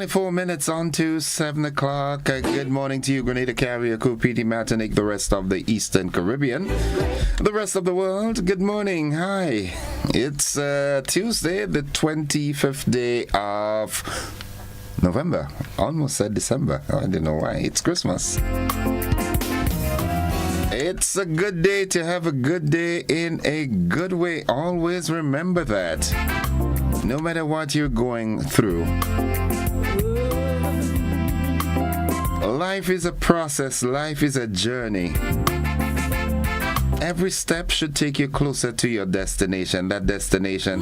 24 minutes on to 7 o'clock. Good morning to you, Grenada Carrier, Kupiti, Martinique, the rest of the Eastern Caribbean, the rest of the world. Good morning. Hi. It's Tuesday, the 25th day of November. Almost said December. I don't know why. It's Christmas. It's a good day to have a good day in a good way. Always remember that. No matter what you're going through, life is a process, life is a journey. Every step should take you closer to your destination, that destination.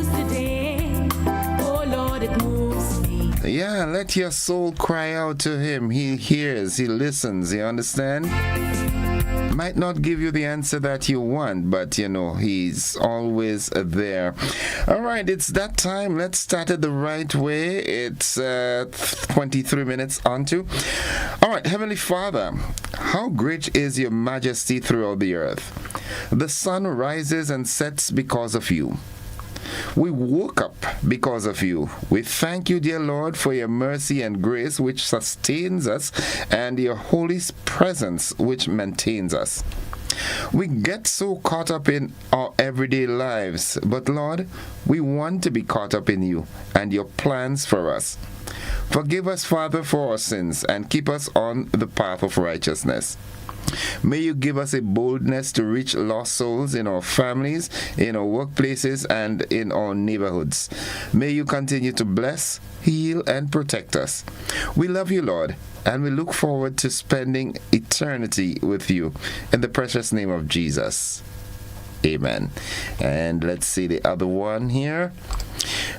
Yeah, let your soul cry out to him. He hears, he listens, you understand? Might not give you the answer that you want, but you know, he's always there. All right, it's that time. Let's start it the right way. It's 23 minutes on to. All right, Heavenly Father, how great is your majesty throughout the earth. The sun rises and sets because of you. We woke up because of you. We thank you, dear Lord, for your mercy and grace which sustains us, and your holy presence which maintains us. We get so caught up in our everyday lives, but Lord, we want to be caught up in you and your plans for us. Forgive us, Father, for our sins, and keep us on the path of righteousness. May you give us a boldness to reach lost souls in our families, in our workplaces, and in our neighborhoods. May you continue to bless, heal, and protect us. We love you, Lord, and we look forward to spending eternity with you. In the precious name of Jesus. Amen. And let's see the other one here.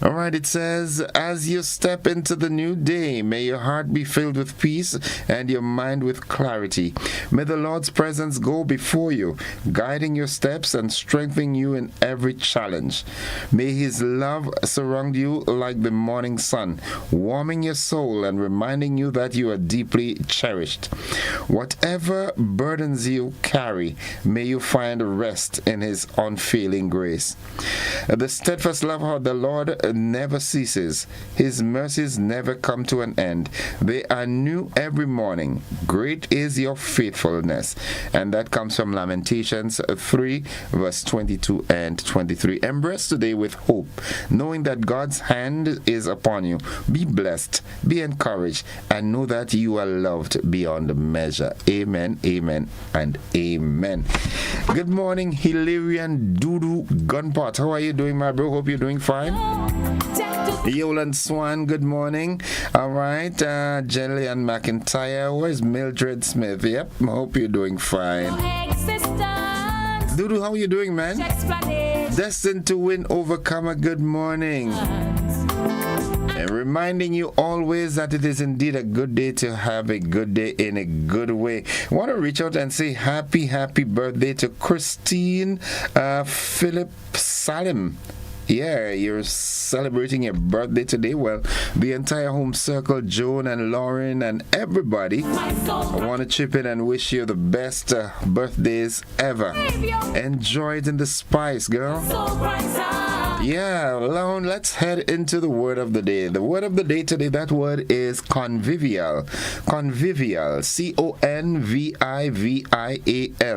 All right, it says, as you step into the new day, may your heart be filled with peace and your mind with clarity. May the Lord's presence go before you, guiding your steps and strengthening you in every challenge. May his love surround you like the morning sun, warming your soul and reminding you that you are deeply cherished. Whatever burdens you carry, may you find rest in his unfailing grace. The steadfast love of the Lord never ceases. His mercies never come to an end. They are new every morning. Great is your faithfulness. And that comes from Lamentations 3, verse 22 and 23. Embrace today with hope, knowing that God's hand is upon you. Be blessed, be encouraged, and know that you are loved beyond measure. Amen, amen, and amen. Good morning, Hilarion Dudu Gunpot. How are you doing, my bro? Hope you're doing fine. Yolan Swan, good morning. All right, Jillian McIntyre. Where's Mildred Smith? Yep, I hope you're doing fine. Dudu, how are you doing, man? Destined to win, overcomer, good morning. And reminding you always that it is indeed a good day to have a good day in a good way. I want to reach out and say happy birthday to Christine Philip Salim. Yeah, you're celebrating your birthday today. Well, the entire home circle, Joan and Lauren and everybody, I want to chip in and wish you the best birthdays ever. Enjoy it in the spice, girl. Yeah, Lone, let's head into the word of the day. The word of the day today, that word is convivial. Convivial. C-O-N-V-I-V-I-A-L.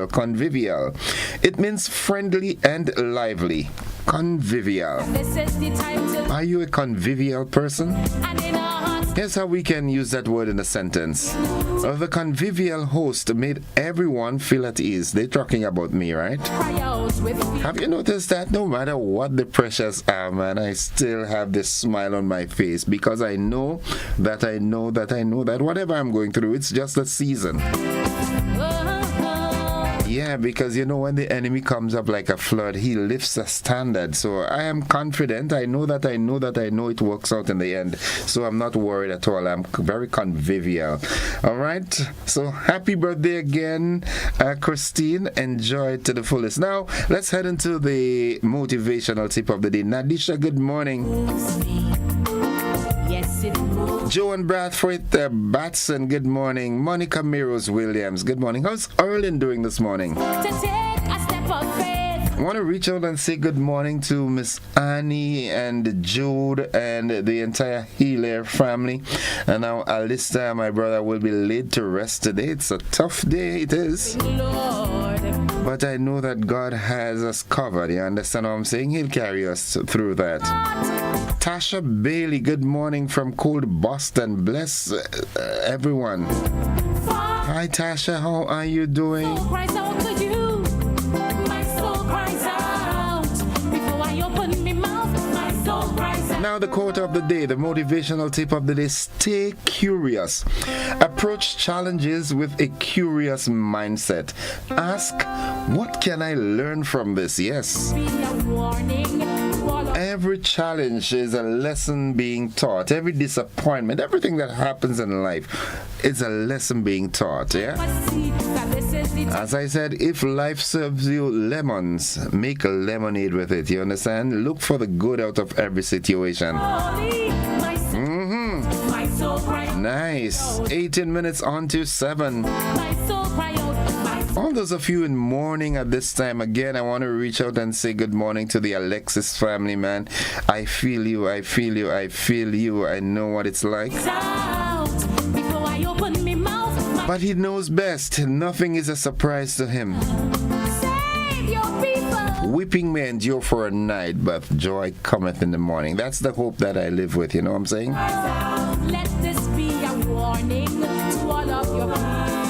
Convivial. It means friendly and lively. Convivial. Are you a convivial person? Here's how we can use that word in a sentence. The convivial host made everyone feel at ease. They're talking about me, right? Have you noticed that no matter what the pressures are, man, I still have this smile on my face because I know that whatever I'm going through, it's just a season. Yeah, because you know when the enemy comes up like a flood, he lifts a standard. So I am confident. I know it works out in the end. So I'm not worried at all. I'm very convivial. All right. So happy birthday again, Christine. Enjoy it to the fullest. Now let's head into the motivational tip of the day. Nadisha, good morning. Joan Bradford Batson, good morning. Monica Miros Williams, good morning. How's Erlin doing this morning? I want to reach out and say good morning to Miss Anne Annie and Jude and the entire Healer family. And now Alista, my brother, will be laid to rest today. It's a tough day, it is. But I know that God has us covered. You understand what I'm saying? He'll carry us through that. Tasha Bailey, good morning from cold Boston. Bless everyone. Hi Tasha, how are you doing? Now the quote of the day, the motivational tip of the day: stay curious. Approach challenges with a curious mindset. Ask, what can I learn from this? Yes. Every challenge is a lesson being taught. Every disappointment, everything that happens in life is a lesson being taught, yeah? As I said, if life serves you lemons, make a lemonade with it, you understand? Look for the good out of every situation. Nice. 18 minutes on to 7. All those of you in mourning at this time, again, I want to reach out and say good morning to the Alexis family, man. I feel you, I feel you, I feel you. I know what it's like. But he knows best. Nothing is a surprise to him. Weeping may endure for a night, but joy cometh in the morning. That's the hope that I live with, you know what I'm saying? Let this be a warning to all of your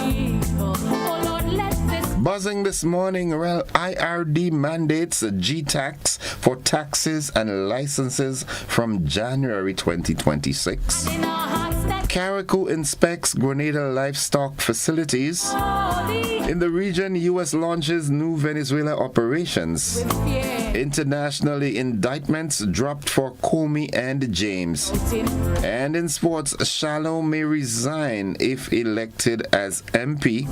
people. Oh Lord, let this. Buzzing this morning, well, IRD mandates a G-tax for taxes and licenses from January 2026. Carrico inspects Grenada livestock facilities. In the region, U.S. launches new Venezuela operations. Internationally, indictments dropped for Comey and James. And in sports, Shallow may resign if elected as MP.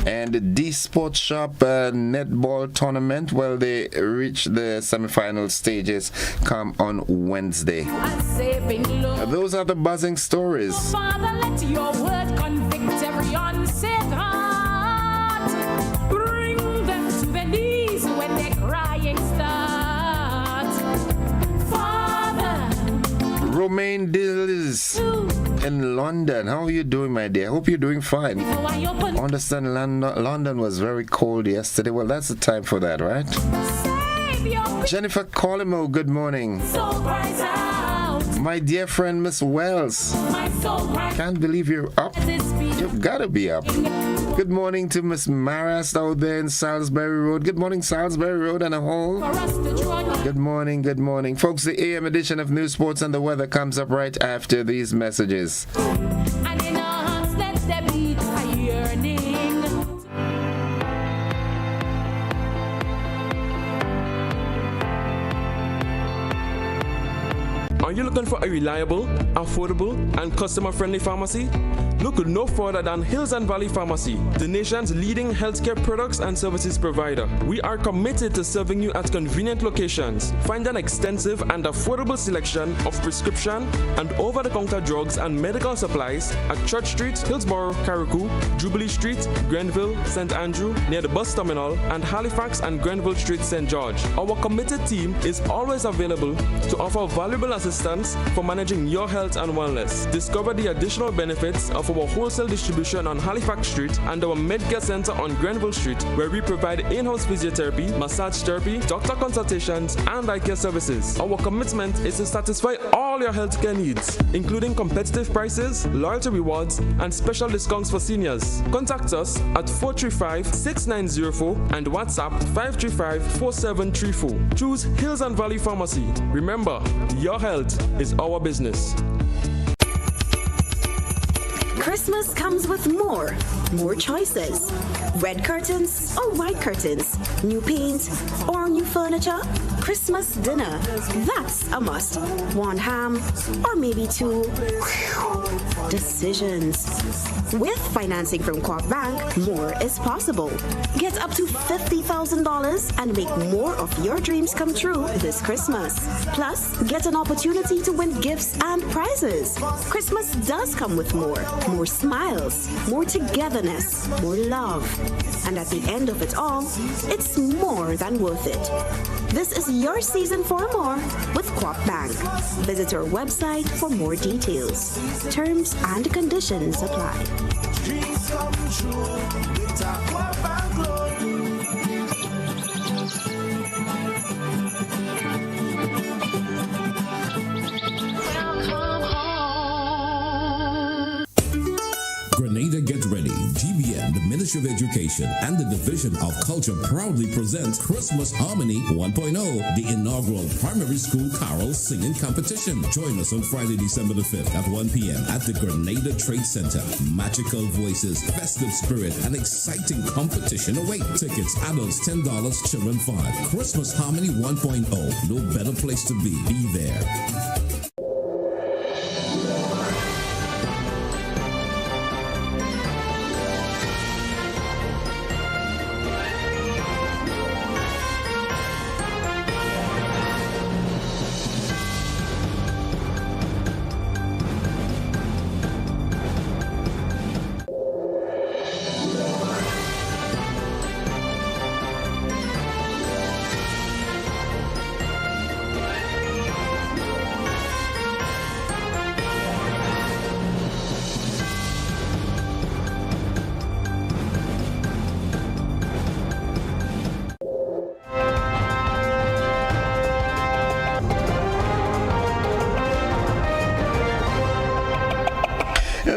And the Sports Shop netball tournament, well, they reach the semi-final stages come on Wednesday. Those are the buzzing stories. Father, let your word convict every unsaid heart. Bring them to their knees when their crying starts. Father. Romaine Dills in London. How are you doing, my dear? I hope you're doing fine. I understand London was very cold yesterday. Well, that's the time for that, right? Jennifer Colimo, good morning. My dear friend, Miss Wells. Can't believe you're up. You've got to be up. Good morning to Miss Maras out there in Salisbury Road. Good morning, Salisbury Road and a whole. Good morning, good morning. Folks, the AM edition of News, Sports, and the Weather comes up right after these messages. And in our hearts let there be a yearning. Are you looking for a reliable, affordable, and customer-friendly pharmacy? Look no further than Hills and Valley Pharmacy, the nation's leading healthcare products and services provider. We are committed to serving you at convenient locations. Find an extensive and affordable selection of prescription and over-the-counter drugs and medical supplies at Church Street, Hillsborough, Carriacou, Jubilee Street, Grenville, St. Andrew, near the bus terminal, and Halifax and Grenville Street, St. George. Our committed team is always available to offer valuable assistance for managing your health and wellness. Discover the additional benefits of our wholesale distribution on Halifax Street and our Medcare Center on Grenville Street, where we provide in-house physiotherapy, massage therapy, doctor consultations, and eye care services. Our commitment is to satisfy all your healthcare needs, including competitive prices, loyalty rewards, and special discounts for seniors. Contact us at 435-6904 and WhatsApp 535-4734. Choose Hills and Valley Pharmacy. Remember, your health is our business. Christmas comes with more choices. Red curtains or white curtains, new paint or new furniture. Christmas dinner, that's a must. One ham or maybe two. Decisions. With financing from Corp Bank, more is possible. Get up to $50,000 and make more of your dreams come true this Christmas. Plus, get an opportunity to win gifts and prizes. Christmas does come with more smiles, more togetherness, more love. And at the end of it all, it's more than worth it. This is your season for more with Co-op Bank. Visit our website for more details. Terms and conditions apply. Dreams come true with a Co-op Bank loan. Grenada Get Ready. GBN, the Ministry of Education, and the Division of Culture proudly presents Christmas Harmony 1.0, the inaugural primary school carol singing competition. Join us on Friday, December the 5th at 1 p.m. at the Grenada Trade Center. Magical voices, festive spirit, and exciting competition await. Tickets, adults $10, children $5. Christmas Harmony 1.0. No better place to be. Be there.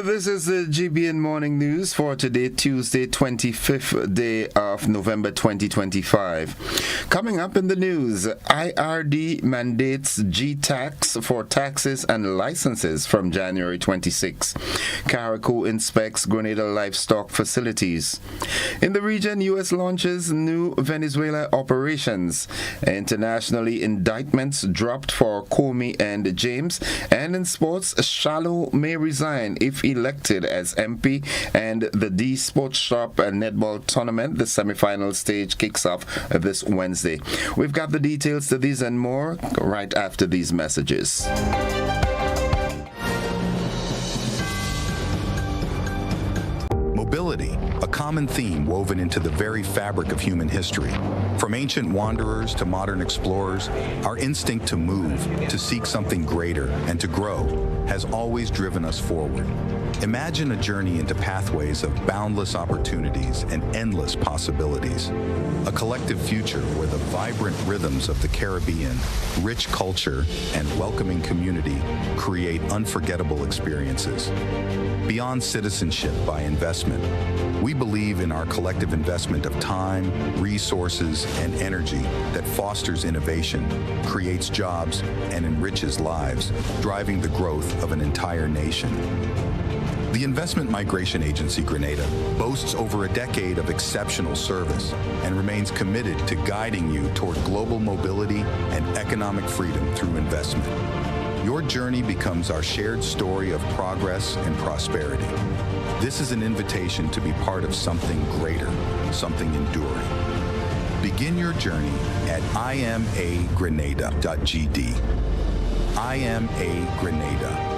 This is the GBN Morning News for today, Tuesday, 25th day of November 2025. Coming up in the news, IRD mandates G-tax for taxes and licenses from January 26. Caraco inspects Grenada livestock facilities. In the region, U.S. launches new Venezuela operations. Internationally, indictments dropped for Comey and James. And in sports, Shallow may resign if elected as MP, and the D Sports Shop netball tournament, the semi-final stage, kicks off this Wednesday. We've got the details to these and more right after these messages. Mobility, a common theme woven into the very fabric of human history. From ancient wanderers to modern explorers, our instinct to move, to seek something greater, and to grow has always driven us forward. Imagine a journey into pathways of boundless opportunities and endless possibilities. A collective future where the vibrant rhythms of the Caribbean, rich culture, and welcoming community create unforgettable experiences. Beyond citizenship by investment, we believe in our collective investment of time, resources, and energy that fosters innovation, creates jobs, and enriches lives, driving the growth of an entire nation. The Investment Migration Agency Grenada boasts over a decade of exceptional service and remains committed to guiding you toward global mobility and economic freedom through investment. Your journey becomes our shared story of progress and prosperity. This is an invitation to be part of something greater, something enduring. Begin your journey at imagrenada.gd. IMA Grenada.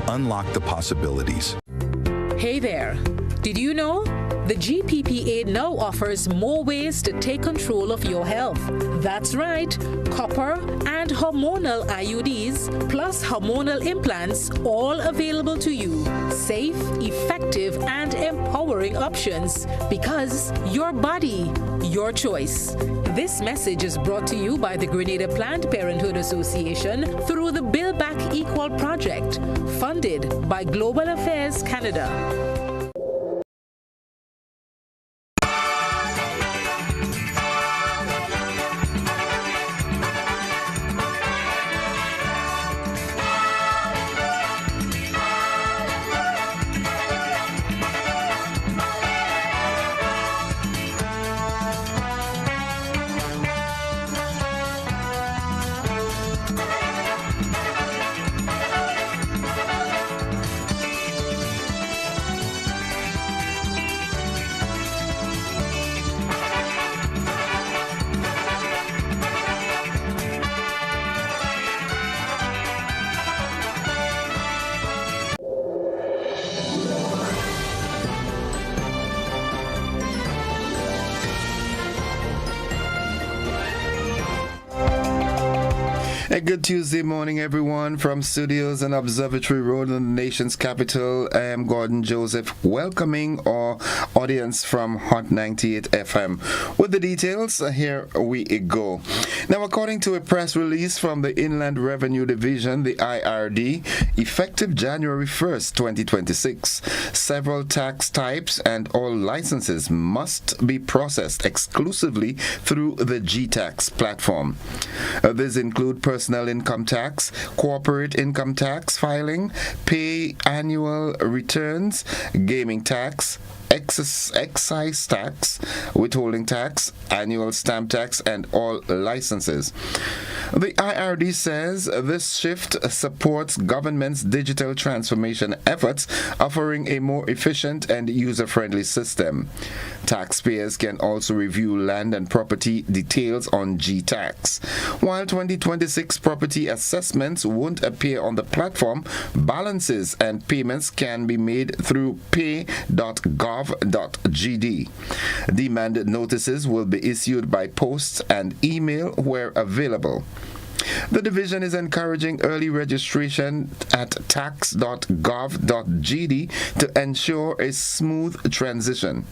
Unlock the possibilities. Hey there. Did you know? The GPPA now offers more ways to take control of your health. That's right, copper and hormonal IUDs plus hormonal implants, all available to you. Safe, effective, and empowering options, because your body, your choice. This message is brought to you by the Grenada Planned Parenthood Association through the Build Back Equal project, funded by Global Affairs Canada. A good Tuesday morning, everyone, from studios and Observatory Road in the nation's capital. I am Gordon Joseph, welcoming our audience from Hot 98 FM. With the details, here we go. Now, according to a press release from the Inland Revenue Division, the IRD, effective January 1st, 2026, several tax types and all licenses must be processed exclusively through the GTax platform. These include personal income tax, corporate income tax filing, pay annual returns, gaming tax, excise tax, withholding tax, annual stamp tax, and all licenses. The IRD says this shift supports government's digital transformation efforts, offering a more efficient and user-friendly system. Taxpayers can also review land and property details on GTax. While 2026 property assessments won't appear on the platform, balances and payments can be made through pay.gov.gd. Demand notices will be issued by post and email where available. The division is encouraging early registration at tax.gov.gd to ensure a smooth transition.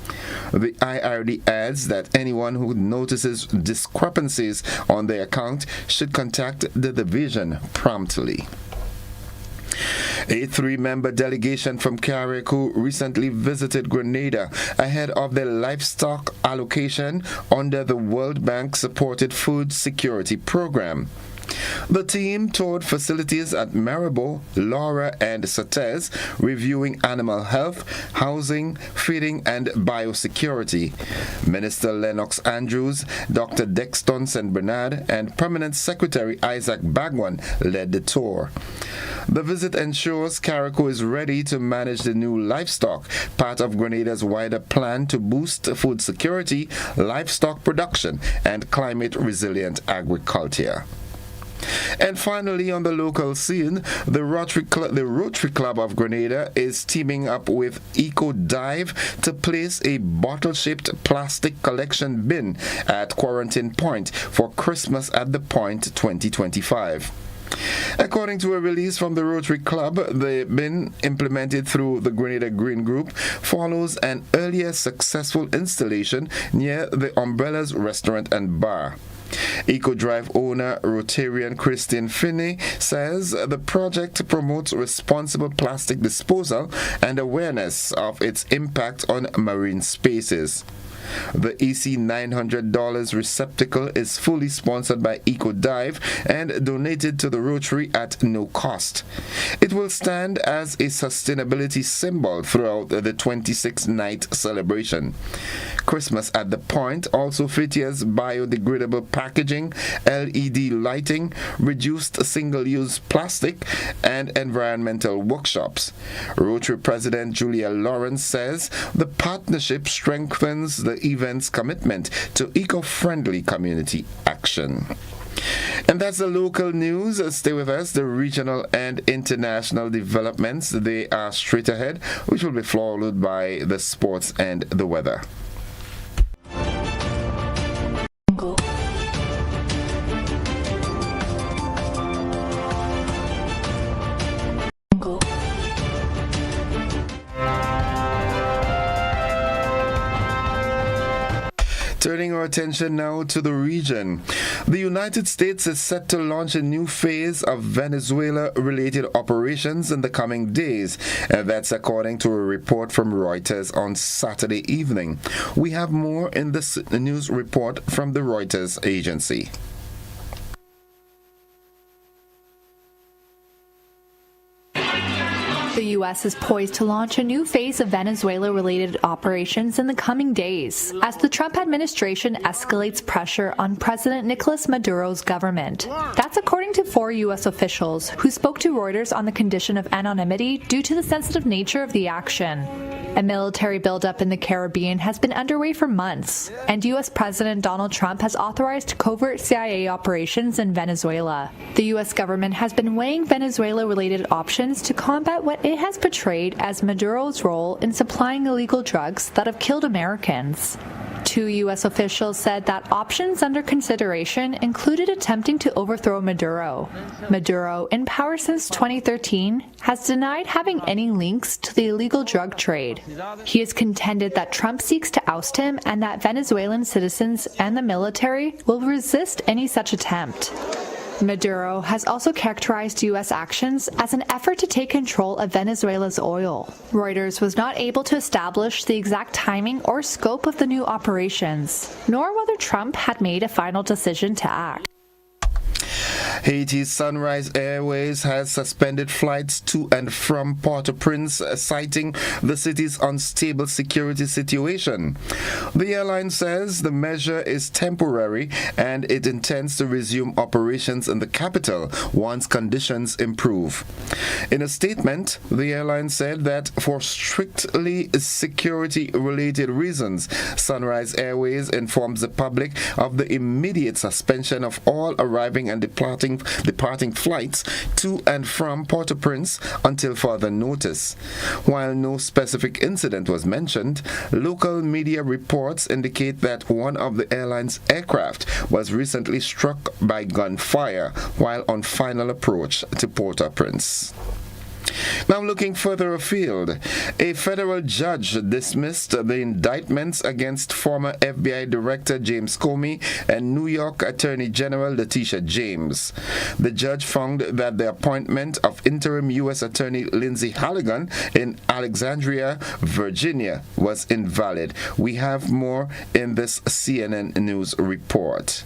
The IRD adds that anyone who notices discrepancies on their account should contact the division promptly. A 3-member delegation from Carriacou recently visited Grenada ahead of the livestock allocation under the World Bank-supported food security program. The team toured facilities at Maribor, Laura, and Sates, reviewing animal health, housing, feeding, and biosecurity. Minister Lennox Andrews, Dr. Dexton St. Bernard, and Permanent Secretary Isaac Bagwan led the tour. The visit ensures Carriacou is ready to manage the new livestock, part of Grenada's wider plan to boost food security, livestock production, and climate-resilient agriculture. And finally, on the local scene, the Rotary Club of Grenada is teaming up with Eco Dive to place a bottle-shaped plastic collection bin at Quarantine Point for Christmas at the Point 2025. According to a release from the Rotary Club, the bin, implemented through the Grenada Green Group, follows an earlier successful installation near the Umbrellas Restaurant and Bar. EcoDrive owner Rotarian Christine Finney says the project promotes responsible plastic disposal and awareness of its impact on marine spaces. The EC $900 receptacle is fully sponsored by EcoDive and donated to the Rotary at no cost. It will stand as a sustainability symbol throughout the 26th-night celebration. Christmas at the Point also features biodegradable packaging, LED lighting, reduced single-use plastic, and environmental workshops. Rotary President Julia Lawrence says the partnership strengthens the event's commitment to eco-friendly community action. And that's the local news. Stay with us. The regional and international developments, they are straight ahead, which will be followed by the sports and the weather. Turning our attention now to the region. The United States is set to launch a new phase of Venezuela-related operations in the coming days. That's according to a report from Reuters on Saturday evening. We have more in this news report from the Reuters agency. The U.S. is poised to launch a new phase of Venezuela-related operations in the coming days as the Trump administration escalates pressure on President Nicolas Maduro's government. That's according to 4 U.S. officials who spoke to Reuters on the condition of anonymity due to the sensitive nature of the action. A military buildup in the Caribbean has been underway for months, and U.S. President Donald Trump has authorized covert CIA operations in Venezuela. The U.S. government has been weighing Venezuela-related options to combat what it has portrayed as Maduro's role in supplying illegal drugs that have killed Americans. Two U.S. officials said that options under consideration included attempting to overthrow Maduro. Maduro, in power since 2013, has denied having any links to the illegal drug trade. He has contended that Trump seeks to oust him and that Venezuelan citizens and the military will resist any such attempt. Maduro has also characterized U.S. actions as an effort to take control of Venezuela's oil. Reuters was not able to establish the exact timing or scope of the new operations, nor whether Trump had made a final decision to act. Haiti's Sunrise Airways has suspended flights to and from Port-au-Prince, citing the city's unstable security situation. The airline says the measure is temporary and it intends to resume operations in the capital once conditions improve. In a statement, the airline said that for strictly security-related reasons, Sunrise Airways informs the public of the immediate suspension of all arriving and departing flights to and from Port-au-Prince until further notice. While no specific incident was mentioned, local media reports indicate that one of the airline's aircraft was recently struck by gunfire while on final approach to Port-au-Prince. Now looking further afield, a federal judge dismissed the indictments against former FBI Director James Comey and New York Attorney General Letitia James. The judge found that the appointment of interim U.S. Attorney Lindsay Halligan in Alexandria, Virginia was invalid. We have more in this CNN News report.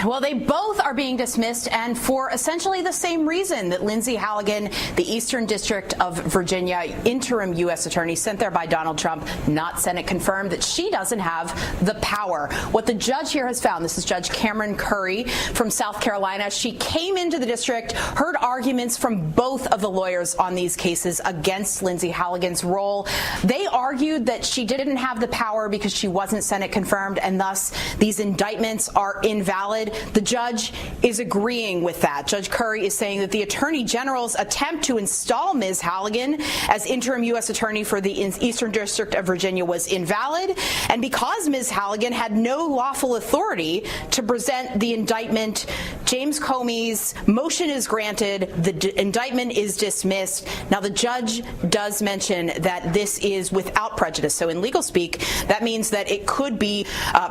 Well, they both are being dismissed, and for essentially the same reason that Lindsay Halligan, the Eastern District of Virginia interim U.S. attorney sent there by Donald Trump, not Senate confirmed, that she doesn't have the power. What the judge here has found, this is Judge Cameron Curry from South Carolina, she came into the district, heard arguments from both of the lawyers on these cases against Lindsay Halligan's role. They argued that she didn't have the power because she wasn't Senate confirmed, and thus these indictments are invalid. The judge is agreeing with that. Judge Curry is saying that the Attorney General's attempt to install Ms. Halligan as interim U.S. Attorney for the Eastern District of Virginia was invalid, and because Ms. Halligan had no lawful authority to present the indictment, James Comey's motion is granted, the indictment is dismissed. Now, the judge does mention that this is without prejudice, so in legal speak, that means that it could be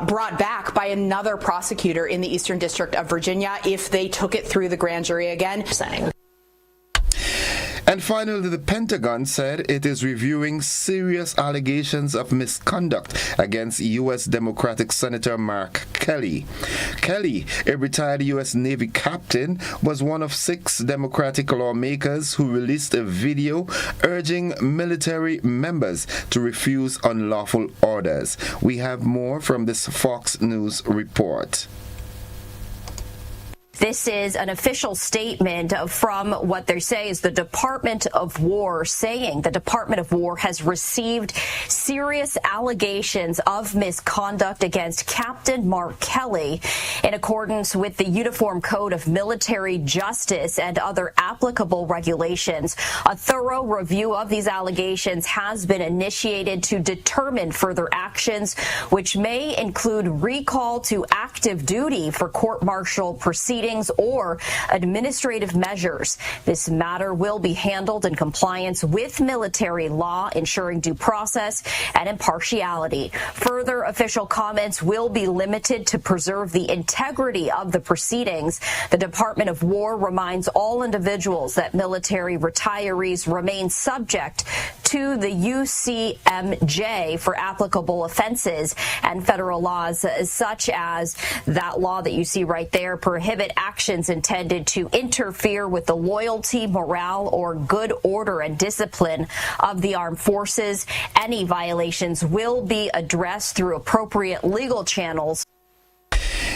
brought back by another prosecutor in the Eastern District of Virginia if they took it through the grand jury again. And finally, the Pentagon said it is reviewing serious allegations of misconduct against U.S. Democratic Senator Mark Kelly. Kelly, a retired U.S. Navy captain, was one of 6 Democratic lawmakers who released a video urging military members to refuse unlawful orders. We have more from this Fox News report. This is an official statement from what they say is the Department of War, saying the Department of War has received serious allegations of misconduct against Captain Mark Kelly in accordance with the Uniform Code of Military Justice and other applicable regulations. A thorough review of these allegations has been initiated to determine further actions, which may include recall to active duty for court-martial proceedings or administrative measures. This matter will be handled in compliance with military law, ensuring due process and impartiality. Further official comments will be limited to preserve the integrity of the proceedings. The Department of War reminds all individuals that military retirees remain subject to the UCMJ for applicable offenses, and federal laws such as that law that you see right there prohibit actions intended to interfere with the loyalty, morale, or good order and discipline of the armed forces. Any violations will be addressed through appropriate legal channels.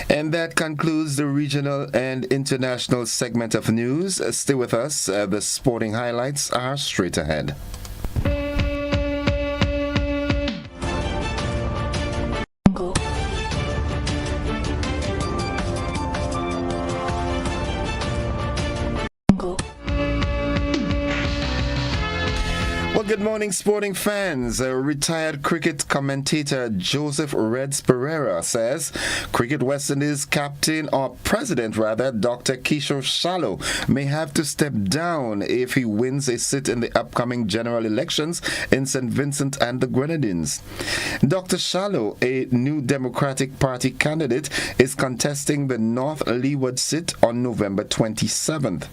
And that concludes the regional and international segment of news. Stay with us. The sporting highlights are straight ahead. Well, good morning, sporting fans. Retired cricket commentator Joseph Reds Pereira says Cricket West Indies captain, or president rather, Dr. Kishore Shallow may have to step down if he wins a seat in the upcoming general elections in St. Vincent and the Grenadines. Dr. Shallow, a New Democratic Party candidate, is contesting the North Leeward seat on November 27th.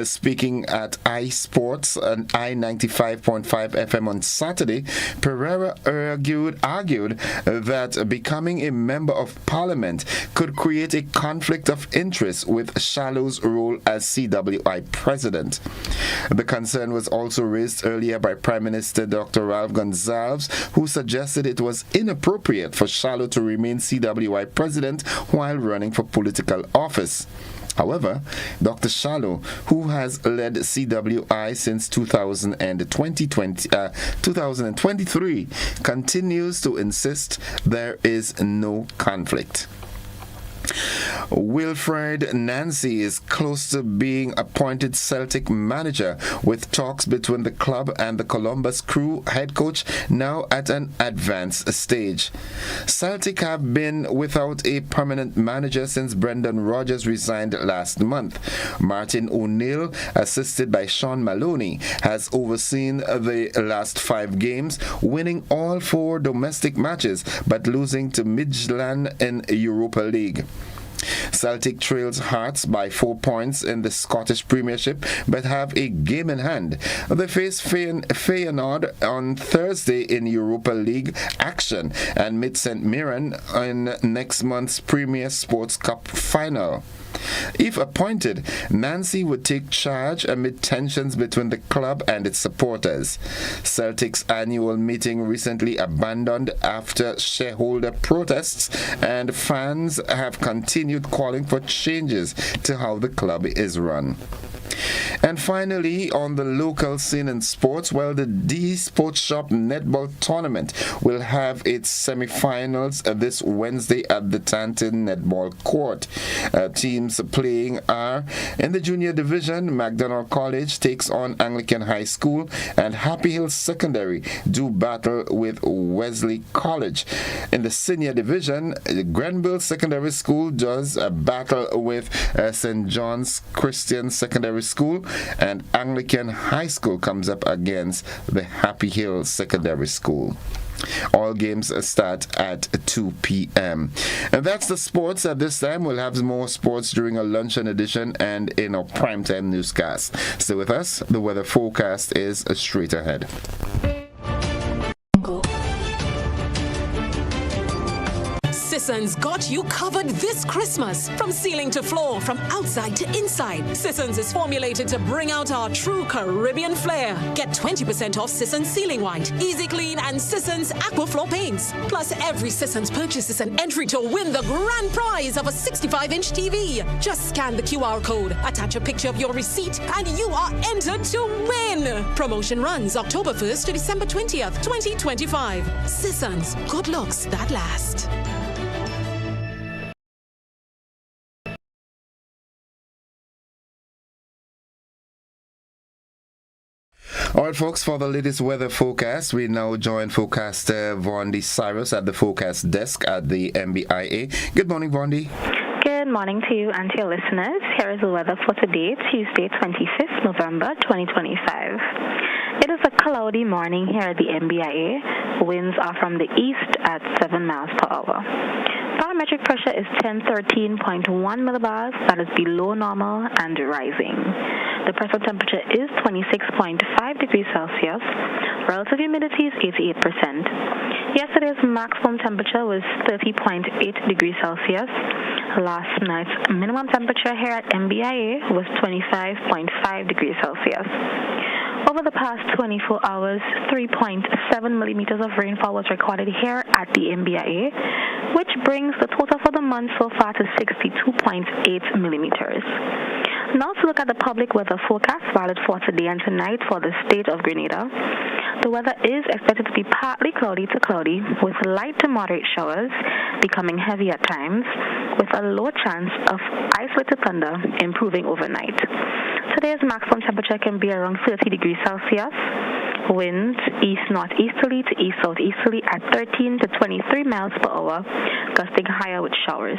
Speaking at iSports and I-95.5 FM on Saturday, Pereira argued that becoming a member of parliament could create a conflict of interest with Shallow's role as CWI president. The concern was also raised earlier by Prime Minister Dr. Ralph Gonsalves, who suggested it was inappropriate for Shallow to remain CWI president while running for political office. However, Dr. Shallow, who has led CWI since 2023, continues to insist there is no conflict. Wilfred Nancy is close to being appointed Celtic manager, with talks between the club and the Columbus Crew head coach now at an advanced stage. Celtic have been without a permanent manager since Brendan Rodgers resigned last month. Martin O'Neill, assisted by Sean Maloney, has overseen the last 5 games, winning all 4 domestic matches but losing to Midtjylland in Europa League. Celtic trails Hearts by 4 points in the Scottish Premiership but have a game in hand. They face Feyenoord on Thursday in Europa League action and meet St Mirren in next month's Premier Sports Cup final. If appointed, Nancy would take charge amid tensions between the club and its supporters. Celtic's annual meeting recently abandoned after shareholder protests, and fans have continued calling for changes to how the club is run. And finally, on the local scene in sports, the D Sports Shop Netball Tournament will have its semi-finals this Wednesday at the Tanton Netball Court. Teams playing are in the junior division. McDonald College takes on Anglican High School, and Happy Hill Secondary do battle with Wesley College. In the senior division, Grenville Secondary School does a battle with St. John's Christian Secondary School, and Anglican High School comes up against the Happy Hill Secondary School. All games start at 2 p.m. And that's the sports at this time. We'll have more sports during our luncheon edition and in our primetime newscast. Stay with us. The weather forecast is straight ahead. Sisson's got you covered this Christmas. From ceiling to floor, from outside to inside, Sisson's is formulated to bring out our true Caribbean flair. Get 20% off Sisson's Ceiling White, Easy Clean, and Sisson's Aquaflow paints. Plus, every Sisson's purchase is an entry to win the grand prize of a 65-inch TV. Just scan the QR code, attach a picture of your receipt, and you are entered to win. Promotion runs October 1st to December 20th, 2025. Sisson's, good looks that last. All right, folks, for the latest weather forecast, we now join forecaster Vondi Cyrus at the forecast desk at the MBIA. Good morning, Vondi. Good morning to you and to your listeners. Here is the weather for today, Tuesday, 25th November 2025. It is a cloudy morning here at the MBIA. Winds are from the east at 7 miles per hour. Barometric pressure is 1013.1 millibars. That is below normal and rising. The present temperature is 26.5 degrees Celsius. Relative humidity is 88%. Yesterday's maximum temperature was 30.8 degrees Celsius. Last night's minimum temperature here at MBIA was 25.5 degrees Celsius. Over the past 24 hours, 3.7 millimeters of rainfall was recorded here at the MBIA, which brings the total for the month so far to 62.8 millimeters. Now to look at the public weather forecast valid for today and tonight for the state of Grenada. The weather is expected to be partly cloudy to cloudy, with light to moderate showers becoming heavy at times, with a low chance of isolated thunder improving overnight. Today's maximum temperature can be around 30 degrees Celsius. Winds east-northeasterly to east-southeasterly at 13 to 23 miles per hour, gusting higher with showers.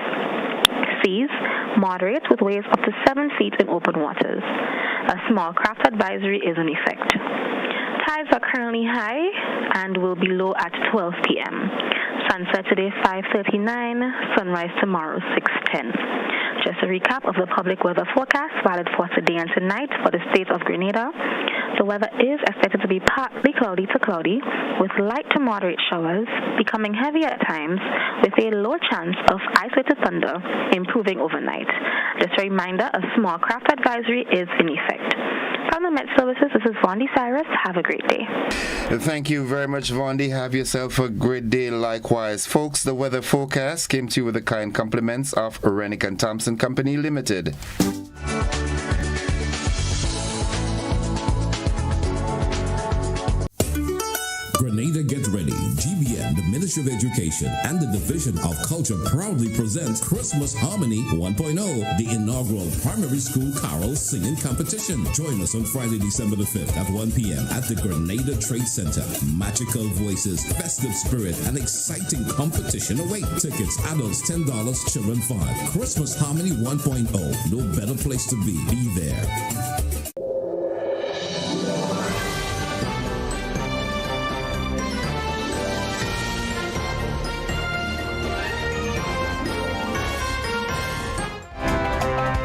Seas moderate with waves up to 7 feet in open waters. A small craft advisory is in effect. Tides are currently high and will be low at 12 p.m. Sunset today 5:39, sunrise tomorrow 6:10. Just a recap of the public weather forecast valid for today and tonight for the state of Grenada. The weather is expected to be partly cloudy to cloudy with light to moderate showers, becoming heavy at times with a low chance of isolated thunder improving overnight. Just a reminder, a small craft advisory is in effect. From the Met Services, this is Vondi Cyrus. Have a great day. Thank you very much, Vondi. Have yourself a great day likewise. Folks, the weather forecast came to you with the kind compliments of Rennick & Thompson Company Limited. Grenada Get Ready, GBN, the Ministry of Education, and the Division of Culture proudly presents Christmas Harmony 1.0, the inaugural primary school carol singing competition. Join us on Friday, December the 5th at 1 p.m. at the Grenada Trade Center. Magical voices, festive spirit, and exciting competition await. Tickets, adults $10, children $5. Christmas Harmony 1.0, no better place to be. Be there.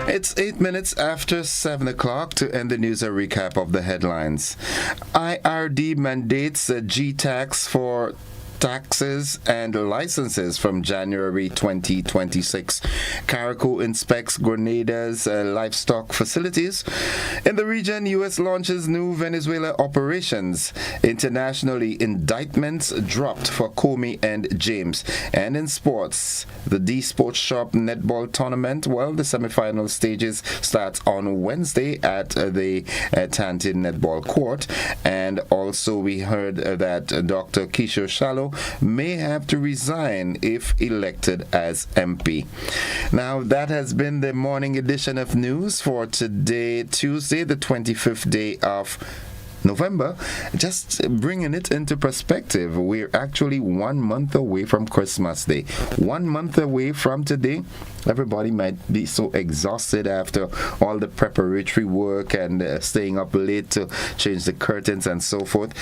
It's 8 minutes after 7 o'clock to end the news, a recap of the headlines. IRD mandates a G-tax for taxes and licenses from January 2026. Caraco inspects Grenada's livestock facilities. In the region, U.S. launches new Venezuela operations. Internationally, indictments dropped for Comey and James. And in sports, the D Sports Shop netball tournament, well, the semifinal stages starts on Wednesday at the Tantin Netball Court. And also we heard that Dr. Kishore Shallow may have to resign if elected as MP. Now, that has been the morning edition of news for today, Tuesday, the 25th day of November. Just bringing it into perspective, we're actually 1 month away from Christmas Day. 1 month away from today. Everybody might be so exhausted after all the preparatory work and staying up late to change the curtains and so forth.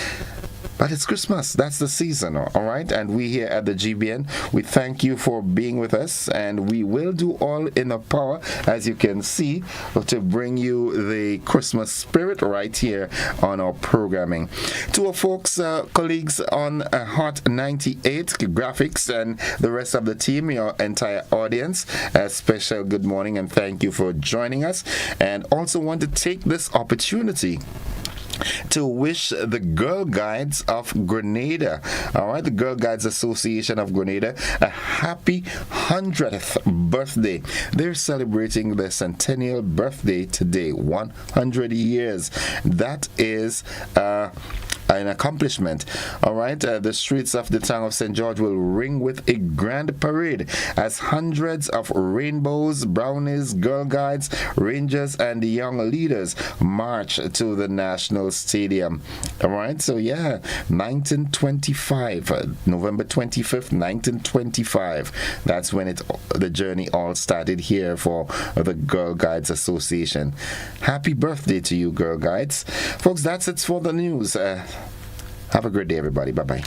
But it's Christmas. That's the season, all right? And we here at the GBN, we thank you for being with us, and we will do all in our power, as you can see, to bring you the Christmas spirit right here on our programming. To our folks, colleagues on Hot 98 Graphics and the rest of the team, your entire audience, a special good morning and thank you for joining us. And also want to take this opportunity to wish the Girl Guides of Grenada, all right, the Girl Guides Association of Grenada, a happy 100th birthday. They're celebrating their centennial birthday today, 100 years. That is an accomplishment. All right, the streets of the town of St. George will ring with a grand parade as hundreds of rainbows, brownies, Girl Guides, Rangers, and young leaders march to the National Stadium. All right, so yeah, 1925, November 25th, 1925. That's when the journey all started here for the Girl Guides Association. Happy birthday to you, Girl Guides. Folks, that's it for the news. Have a great day, everybody. Bye-bye.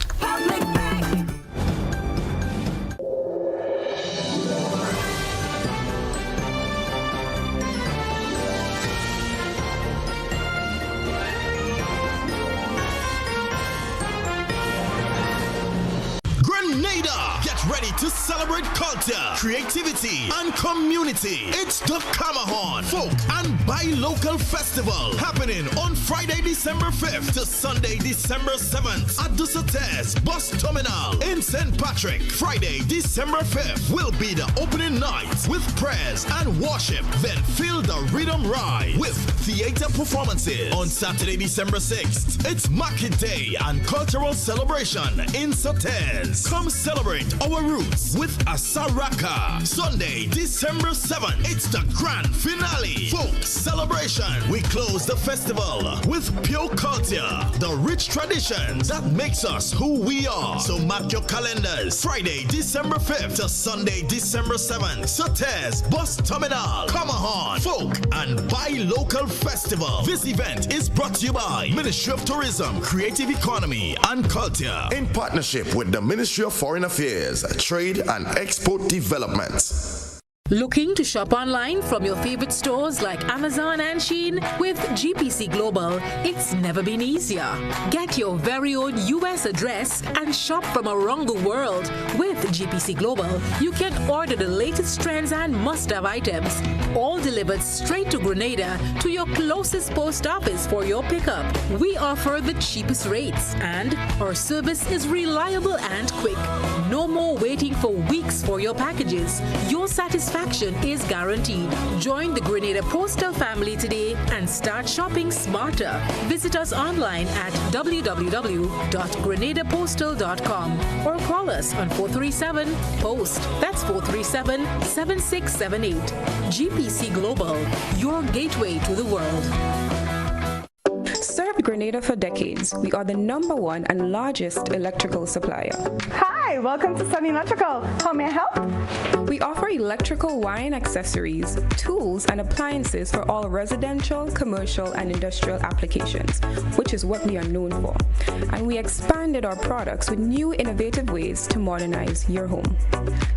Ready to celebrate culture, creativity, and community. It's the Kamahon Folk and Buy Local Festival happening on Friday, December 5th to Sunday, December 7th at the Sates Bus Terminal in St. Patrick. Friday, December 5th will be the opening night with prayers, and worship. Then feel the rhythm ride with theater performances. On Saturday, December 6th, it's Market Day and Cultural Celebration in Sotez. Come celebrate our roots with Asaraka. Sunday, December 7th, it's the grand finale. Folk celebration. We close the festival with pure culture, the rich traditions that makes us who we are. So mark your calendars. Friday, December 5th to Sunday, December 7th. Sotez Bus Terminal. Come on, Folk and Buy Local Festival. This event is brought to you by Ministry of Tourism, Creative Economy and Culture, in partnership with the Ministry of Foreign Affairs, Trade and Export Development. Looking to shop online from your favorite stores like Amazon and Shein? With GPC Global, it's never been easier. Get your very own US address and shop from around the world. With GPC Global, you can order the latest trends and must-have items, all delivered straight to Grenada to your closest post office for your pickup. We offer the cheapest rates, and our service is reliable and quick. No more waiting for weeks for your packages. Your satisfaction is guaranteed. Join the Grenada Postal family today and start shopping smarter. Visit us online at www.grenadapostal.com or call us on 437-POST. That's 437-7678. GPC Global, your gateway to the world. Served Grenada for decades. We are the #1 and largest electrical supplier. Hi, welcome to Sunny Electrical. How may I help? We offer electrical wire and accessories, tools, and appliances for all residential, commercial, and industrial applications, which is what we are known for. And we expanded our products with new innovative ways to modernize your home.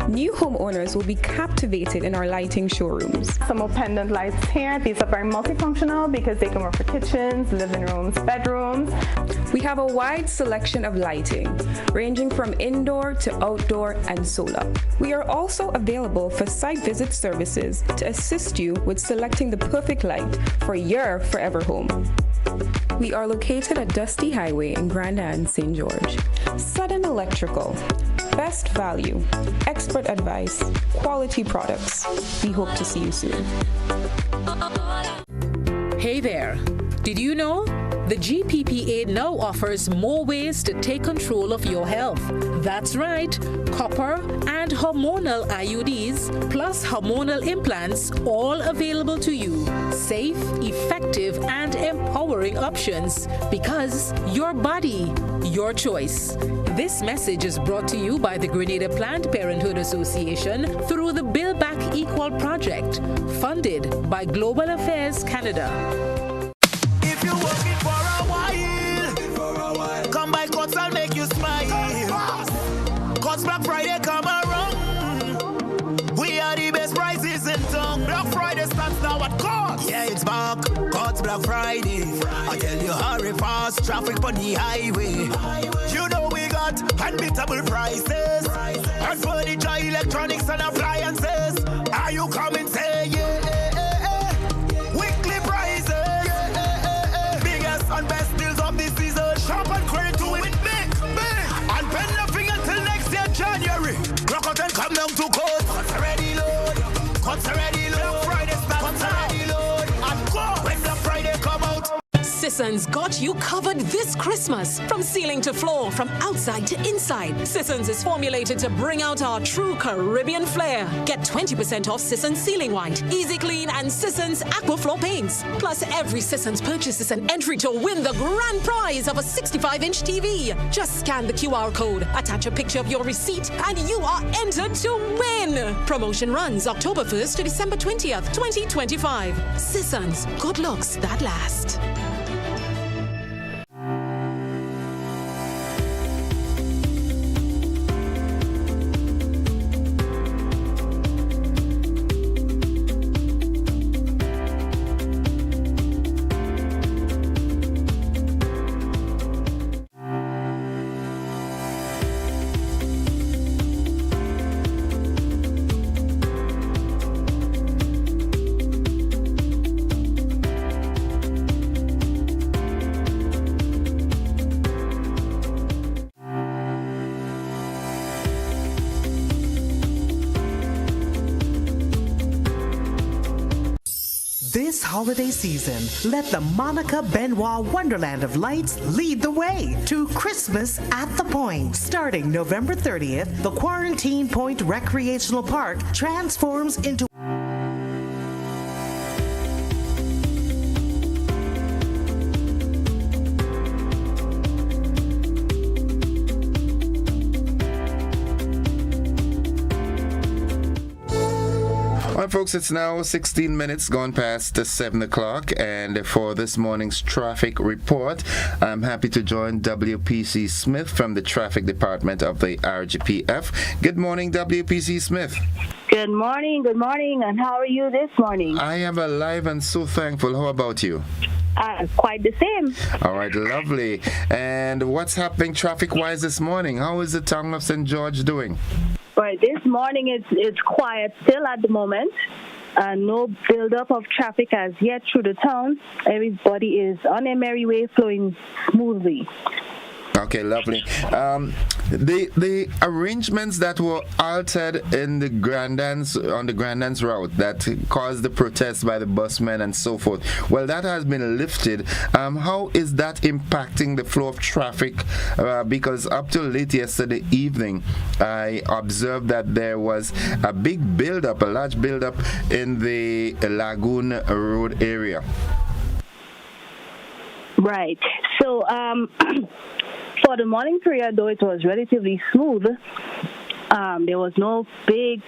New homeowners will be captivated in our lighting showrooms. Some more pendant lights here. These are very multifunctional because they can work for kitchens, living rooms, bedrooms. We have a wide selection of lighting, ranging from indoor to outdoor and solar. We are also available for site visit services to assist you with selecting the perfect light for your forever home. We are located at Dusty Highway in Grenada and St. George. Sudden Electrical. Best value, expert advice, quality products. We hope to see you soon. Hey there. Did you know? The GPPA now offers more ways to take control of your health. That's right, copper and hormonal IUDs plus hormonal implants, all available to you. Safe, effective, and empowering options, because your body, your choice. This message is brought to you by the Grenada Planned Parenthood Association through the Build Back Equal project, funded by Global Affairs Canada. If you're working for a while, come by Cots, I'll make you smile. Cots Black Friday come around. We are the best prices in town. Black Friday starts now at Cots. Yeah, it's back. Cots Black Friday. I tell you, hurry fast, traffic on the highway. You know we got unbeatable prices. And furniture, electronics, and appliances. Are you coming? Say yeah. Weekly prices. And best deals of this season. Shop and credit to win big. And pay nothing until next year, January. Rock out and come down to Coats. Cots already load. Cots already load. Black Friday start. Cots already load. And go when Black Friday come out. Sisson's got you covered this Christmas. From ceiling to floor, from outside to inside, Sisson's is formulated to bring out our true Caribbean flair. Get 20% off Sisson's Ceiling White, Easy Clean, and Sisson's Aqua Floor paints. Plus, every Sisson's purchase is an entry to win the grand prize of a 65-inch TV. Just scan the QR code, attach a picture of your receipt, and you are entered to win. Promotion runs October 1st to December 20th, 2025. Sisson's, good looks that last. This holiday season, let the Monica Benoit Wonderland of Lights lead the way to Christmas at the Point. Starting November 30th, the Quarantine Point Recreational Park transforms into All right, folks, it's now 16 minutes gone past 7 o'clock, and for this morning's traffic report, I'm happy to join WPC Smith from the Traffic Department of the RGPF. Good morning, WPC Smith. Good morning, and how are you this morning? I am alive and so thankful. How about you? Quite the same. All right, lovely. And what's happening traffic-wise this morning? How is the town of St. George doing? Right, this morning it's quiet still at the moment. No build-up of traffic as yet through the town. Everybody is on their merry way, flowing smoothly. Okay, lovely. The arrangements that were altered in the on the Grandans route that caused the protests by the busmen and so forth, well, that has been lifted. How is that impacting the flow of traffic? Because up till late yesterday evening, I observed that there was a big build-up, a large build-up in the Lagoon Road area. Right. So, for the morning period, though it was relatively smooth, there was no big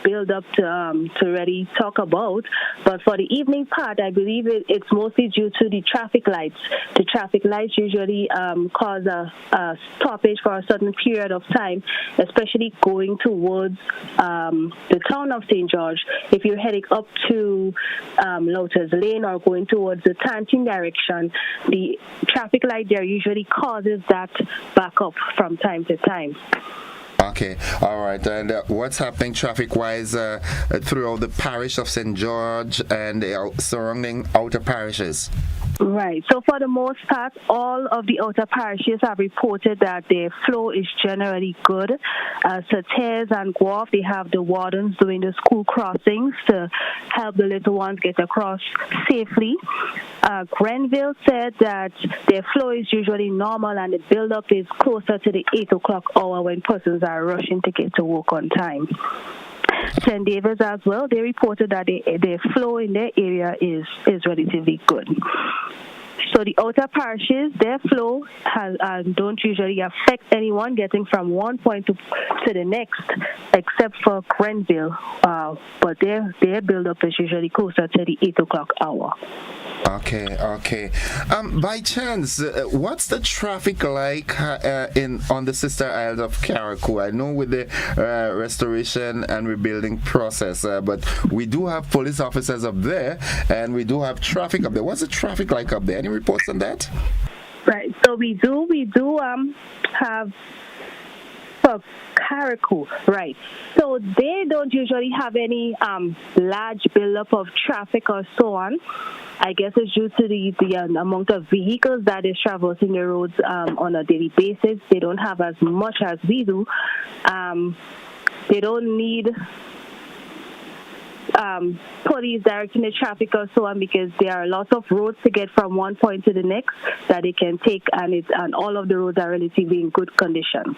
build-up to really talk about. But for the evening part, I believe it's mostly due to the traffic lights. The traffic lights usually cause a stoppage for a certain period of time, especially going towards the town of St. George. If you're heading up to Lotus Lane or going towards the Tantin direction, the traffic light there usually causes that back up from time to time. Okay, all right. And what's happening traffic-wise throughout the parish of St. George and the surrounding outer parishes? Right. So for the most part, all of the outer parishes have reported that their flow is generally good. Sautez and Guelph, they have the wardens doing the school crossings to help the little ones get across safely. Grenville said that their flow is usually normal and the build-up is closer to the 8 o'clock hour when persons are rushing to get to work on time. St. David's as well, they reported that their flow in their area is relatively good. So the outer parishes, their flow don't usually affect anyone getting from one point to the next, except for Grenville. But their build-up is usually closer to the 8 o'clock hour. Okay. By chance, what's the traffic like on the sister isles of Carriacou? I know with the restoration and rebuilding process, but we do have police officers up there, and we do have traffic up there. What's the traffic like up there? Any reports on that? Right. So we do have for Carriacou, right? So they don't usually have any large buildup of traffic or so on. I guess it's due to the amount of vehicles that is traversing the roads on a daily basis. They don't have as much as we do. They don't need police directing the traffic or so on because there are lots of roads to get from one point to the next that they can take, and all of the roads are relatively in good condition.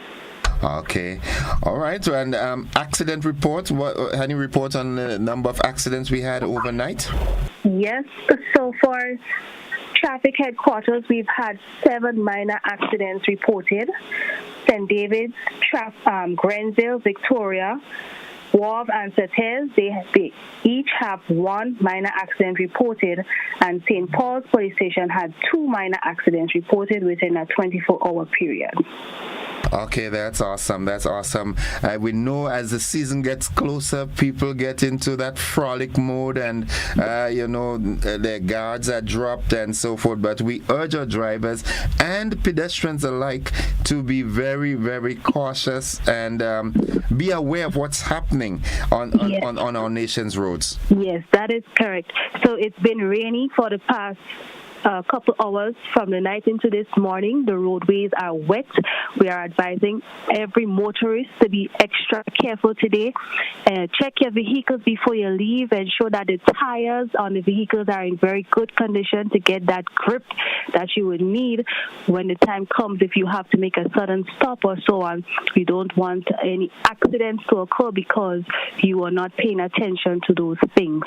Okay, all right. And accident reports. Any reports on the number of accidents we had overnight? Yes. So for traffic headquarters, we've had 7 minor accidents reported. St. David's, Grenville, Victoria, Wharf, and Sautez, they each have 1 minor accident reported, and St. Paul's Police Station had 2 minor accidents reported within a 24-hour period. Okay, that's awesome. We know as the season gets closer, people get into that frolic mode, and their guards are dropped and so forth. But we urge our drivers and pedestrians alike to be very, very cautious and be aware of what's happening on our nation's roads. Yes, that is correct. So it's been rainy for the past a couple hours from the night into this morning. The roadways are wet. We are advising every motorist to be extra careful today. Check your vehicles before you leave. Ensure that the tires on the vehicles are in very good condition to get that grip that you would need when the time comes if you have to make a sudden stop or so on. We don't want any accidents to occur because you are not paying attention to those things.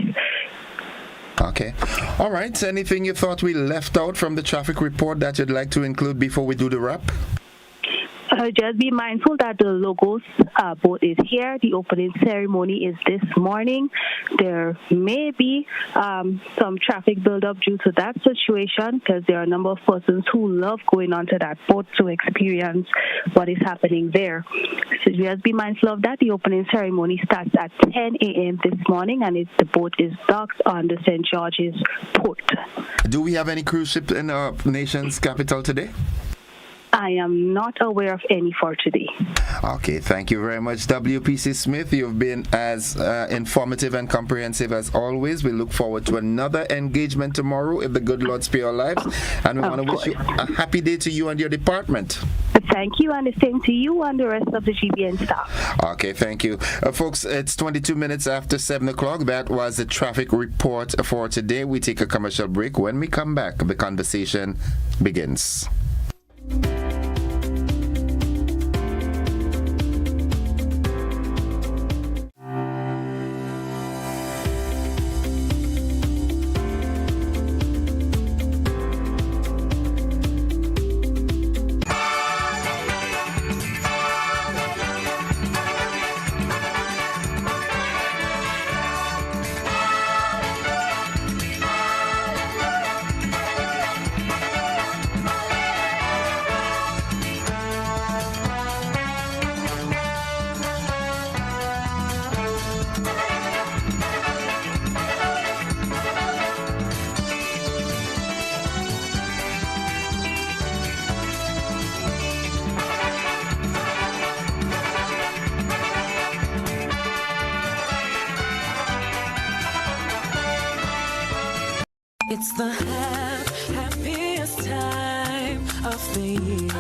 Okay. All right. Anything you thought we left out from the traffic report that you'd like to include before we do the wrap? Just be mindful that the Logos boat is here. The opening ceremony is this morning. There may be some traffic buildup due to that situation because there are a number of persons who love going onto that boat to experience what is happening there. So just be mindful of that. The opening ceremony starts at 10 a.m. this morning, and the boat is docked on the St. George's Port. Do we have any cruise ship in our nation's capital today? I am not aware of any for today. Okay, thank you very much, WPC Smith. You've been as informative and comprehensive as always. We look forward to another engagement tomorrow if the good Lord spare our lives. And we want to wish you a happy day to you and your department. Thank you, and the same to you and the rest of the GBN staff. Okay, thank you. Folks, it's 22 minutes after 7 o'clock. That was the traffic report for today. We take a commercial break. When we come back, the conversation begins. It's the happiest time of the year.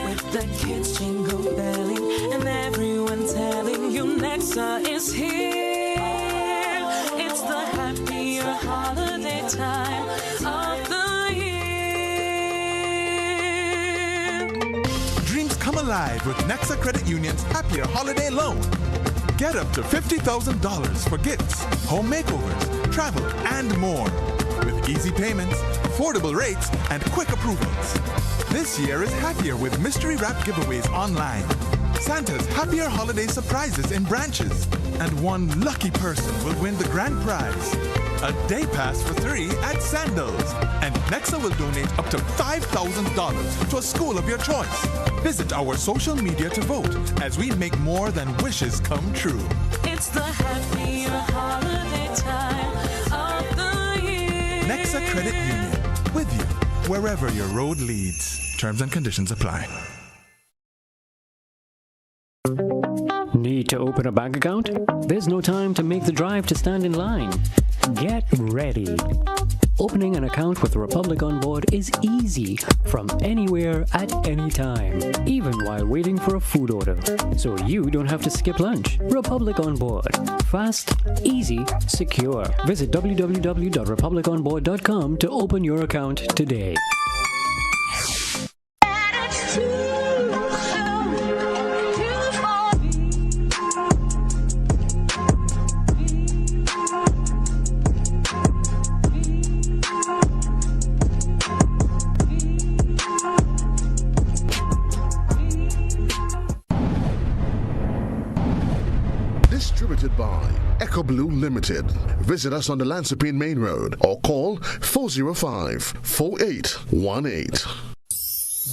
With the kids jingle belling and everyone telling you Nexa is here. It's the happier holiday time of the year. Dreams come alive with Nexa Credit Union's Happier Holiday Loan. Get up to $50,000 for gifts, home makeovers, travel, and more. With easy payments, affordable rates, and quick approvals. This year is happier with mystery wrap giveaways online. Santa's Happier Holiday surprises in branches. And one lucky person will win the grand prize. A day pass for 3 at Sandals. And Nexa will donate up to $5,000 to a school of your choice. Visit our social media to vote as we make more than wishes come true. It's the happier holiday time of the year. Nexa Credit Union, with you wherever your road leads. Terms and conditions apply. Need to open a bank account? There's no time to make the drive to stand in line. Get ready. Opening an account with Republic On Board is easy from anywhere at any time, even while waiting for a food order. So you don't have to skip lunch. Republic On Board. Fast, easy, secure. Visit www.republiconboard.com to open your account today. Distributed by Echo Blue Limited. Visit us on the Lansopine Main Road or call 405-4818.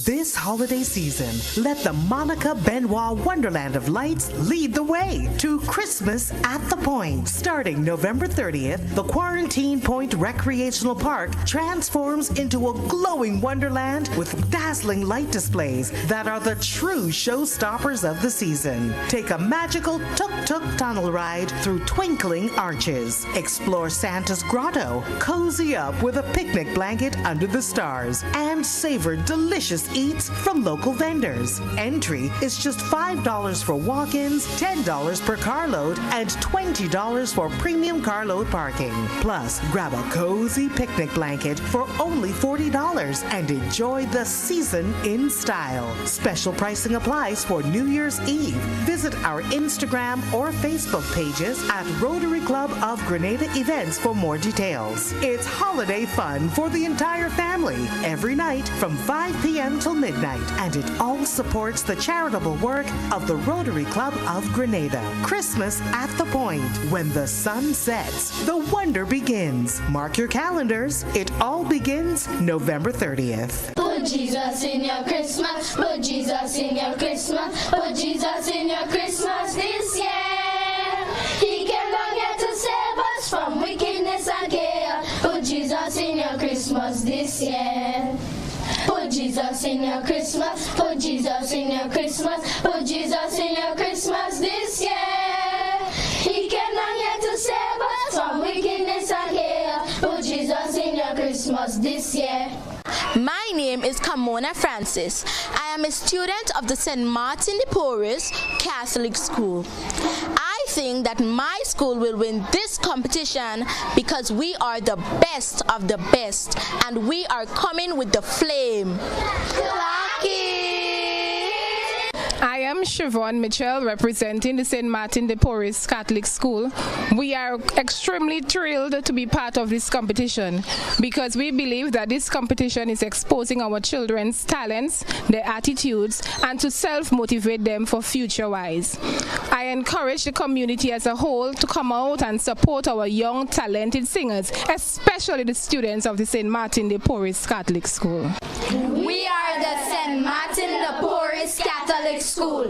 This holiday season, let the Monica Benoit Wonderland of Lights lead the way to Christmas at the Point. Starting November 30th, the Quarantine Point Recreational Park transforms into a glowing wonderland with dazzling light displays that are the true showstoppers of the season. Take a magical tuk-tuk tunnel ride through twinkling arches. Explore Santa's grotto, cozy up with a picnic blanket under the stars, and savor delicious eats from local vendors. Entry is just $5 for walk-ins, $10 per carload, and $20 for premium carload parking. Plus, grab a cozy picnic blanket for only $40 and enjoy the season in style. Special pricing applies for New Year's Eve. Visit our Instagram or Facebook pages at Rotary Club of Grenada Events for more details. It's holiday fun for the entire family every night from 5 p.m. till midnight, and it all supports the charitable work of the Rotary Club of Grenada. Christmas at the Point. When the sun sets, the wonder begins. Mark your calendars. It all begins November 30th. Put Jesus in your Christmas. Put Jesus in your Christmas. Put Jesus in your Christmas this year. He came down here to save us from wickedness and chaos. Put Jesus in your Christmas this year. Put Jesus in your Christmas. Put Jesus in your Christmas. Put Jesus in your Christmas this year. He came down here to save us from wickedness and chaos. Put Jesus in your Christmas this year. My name is Kamona Francis. I am a student of the St. Martin de Porres Catholic School. I think that my school will win this competition because we are the best of the best and we are coming with the flame. I am Siobhan Mitchell, representing the St. Martin de Porres Catholic School. We are extremely thrilled to be part of this competition because we believe that this competition is exposing our children's talents, their attitudes, and to self-motivate them for future-wise. I encourage the community as a whole to come out and support our young, talented singers, especially the students of the St. Martin de Porres Catholic School. We are the St. Martin de Porres Catholic School,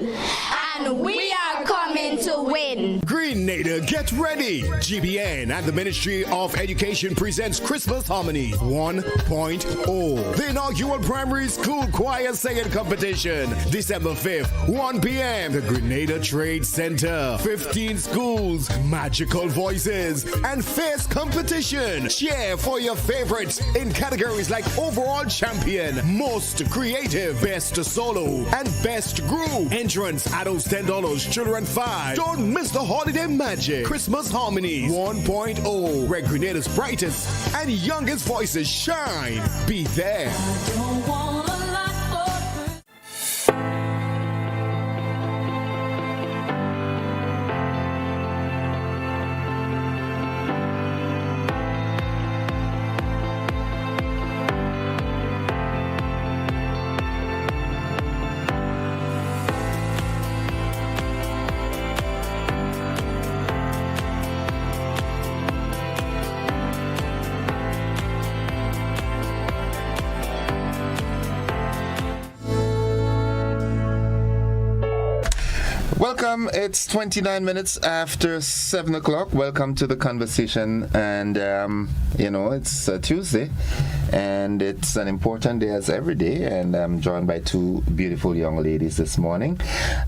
and we are coming to win. Grenada, get ready! GBN and the Ministry of Education presents Christmas Harmony 1.0, the inaugural primary school choir singing competition, December 5th, 1 p.m. The Grenada Trade Center. 15 schools, magical voices, and fierce competition. Cheer for your favorites in categories like overall champion, most creative, best solo, and best group. Entrance adults $10, children $5. Don't miss the holiday magic. Christmas Harmonies 1.0, where Grenada's brightest and youngest voices shine. Be there. Welcome. It's 29 minutes after 7 o'clock. Welcome to the conversation. And, it's Tuesday, and it's an important day as every day. And I'm joined by two beautiful young ladies this morning.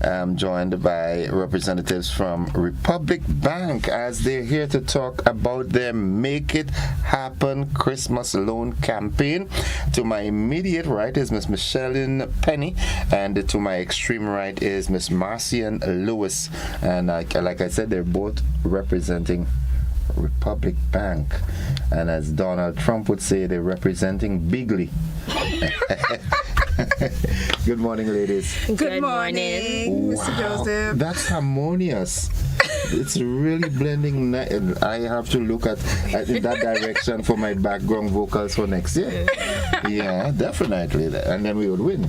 I'm joined by representatives from Republic Bank as they're here to talk about their Make It Happen Christmas Loan Campaign. To my immediate right is Miss Micheline Penny, and to my extreme right is Miss Marcian Lewis. And like I said, they're both representing Republic Bank, and as Donald Trump would say, they're representing bigly. Good morning, ladies. Good morning, Mr. Joseph. That's harmonious. It's really blending. I have to look at in that direction for my background vocals for next year. Yeah, definitely. And then we would win.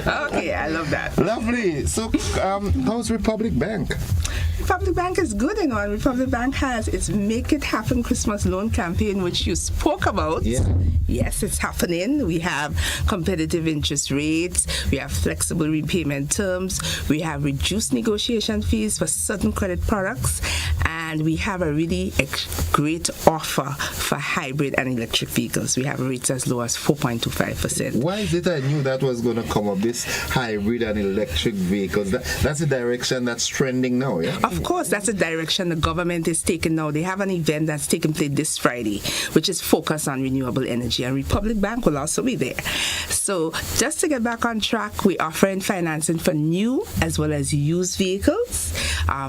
Okay, I love that. Lovely. So, how's Republic Bank? Republic Bank is good, you know, and Republic Bank has its Make It Happen Christmas Loan Campaign, which you spoke about. Yeah. Yes, it's happening. We have competitive interest rates, we have flexible repayment terms, we have reduced negotiation fees for certain credit products, and we have a really great offer for hybrid and electric vehicles. We have rates as low as 4.25%. Why is it I knew that was going to come up, this hybrid and electric vehicles? That's the direction that's trending now, yeah? Of course, that's the direction the government is taking now. They have an event that's taking place this Friday, which is focused on renewable energy, and Republic Bank will also be there. So just to get back on track, we're offering financing for new as well as used vehicles.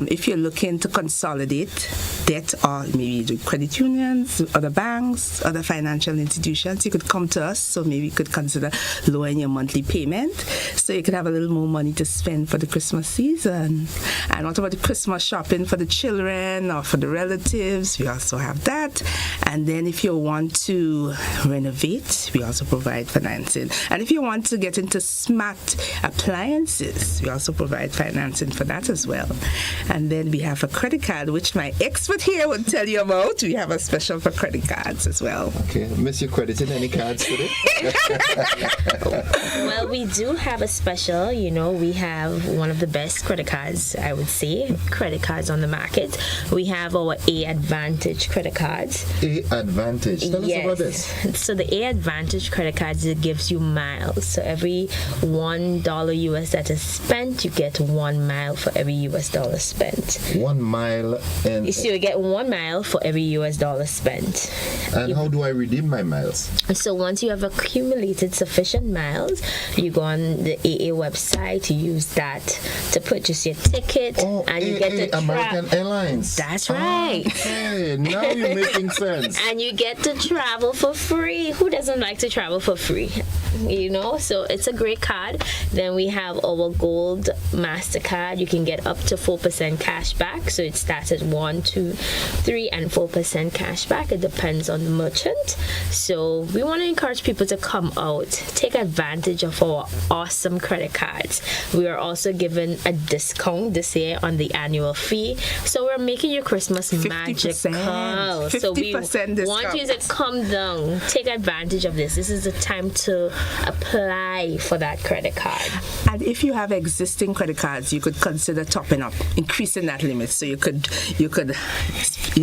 If you're looking to consolidate debt, or maybe the credit unions, other banks, other financial institutions, you could come to us. So maybe you could consider lowering your monthly payment so you could have a little more money to spend for the Christmas season. And what about the Christmas shopping for the children or for the relatives? We also have that. And then if you want to renovate, we also provide financing. And if you want to get into smart appliances, we also provide financing for that as well. And then we have a credit card, which my expert here will tell you about. We have a special for credit cards as well. Okay, miss you credited any cards today? Well, we do have a special. You know, we have one of the best credit cards, I would say, credit cards on the market. We have our A Advantage credit cards. A Advantage? Tell us about this. So the A Advantage credit cards, it gives you miles. So every $1 US that is spent, you get 1 mile for every US dollar spent. 1 mile and... So you get 1 mile for every US dollar spent. And how do I redeem my miles? So once you have accumulated sufficient miles, you go on the AA website, you use that to purchase your ticket, and you get to American Airlines. That's right. Okay, now you're making sense. And you get to travel for free. Who doesn't like to travel for free? You know, so it's a great card. Then we have our Gold MasterCard. You can get up to 4% cash back. So it starts at 1, 2, 3, and 4% cash back. It depends on the merchant. So we want to encourage people to come out, take advantage of our awesome credit cards. We are also given a discount this year on the annual fee. So we're making your Christmas 50%, magical. So we 50% want you to come down, take advantage of this. This is the time to apply for that credit card. And if you have existing credit cards, you could consider topping up, increasing that limit. So you could, you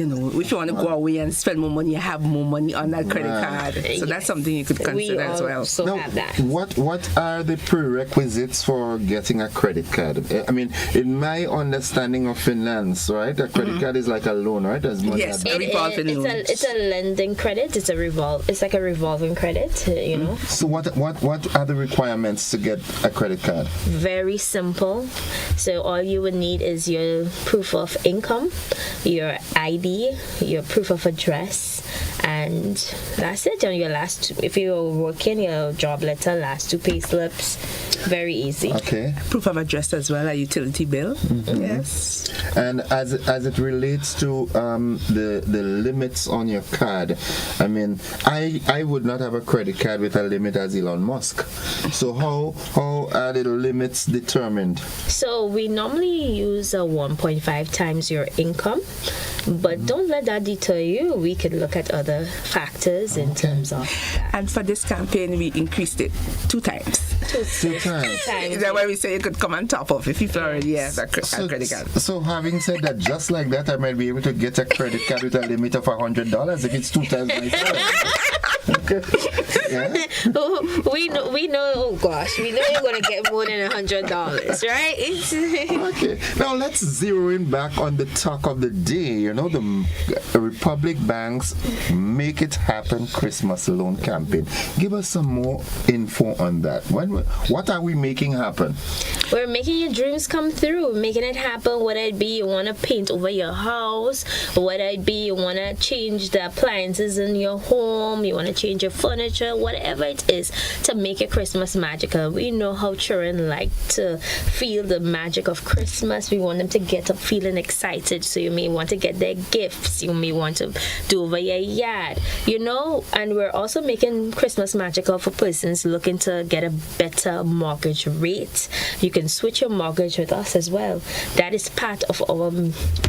know, if you want to go away and spend more money, you have more money on that credit card. So that's something you could consider as well. So have that. What are the prerequisites for getting a credit card? I mean, in my understanding of finance, right, a credit card is like a loan, right? As money yes, a revolving loan. It's a lending credit. It's like a revolving credit. You know. So what are the requirements to get a credit card? Very simple. So all you would need is your proof of income, your ID, your proof of address, and that's it. On your if you're working, your job letter, last 2 pay slips. Very easy. Okay. Proof of address as well, a utility bill. Mm-hmm. Yes. And as it relates to the limits on your card, I mean, I would not have a credit card with a limit as Elon Musk. So how are the limits determined? So we normally use a 1.5 times your income, but don't let that deter you. We could look at other factors in terms of that. And for this campaign, we increased it 2 times. Two times. Is that why we say you could come on top of if people already have a credit card? So having said that, just like that, I might be able to get a credit card with a limit of $100 if it's 2 times myself. Okay. Yeah. We know. Oh gosh, we know you're gonna get more than $100, right? Okay. Now let's zero in back on the talk of the day. You know, the Republic Bank's Make It Happen Christmas Loan Campaign. Give us some more info on that. What are we making happen? We're making your dreams come through, making it happen. Whether it be you want to paint over your house, whether it be you want to change the appliances in your home, you want to change change your furniture, whatever it is to make your Christmas magical. We know how children like to feel the magic of Christmas. We want them to get up feeling excited. So you may want to get their gifts. You may want to do over your yard, and we're also making Christmas magical for persons looking to get a better mortgage rate. You can switch your mortgage with us as well. That is part of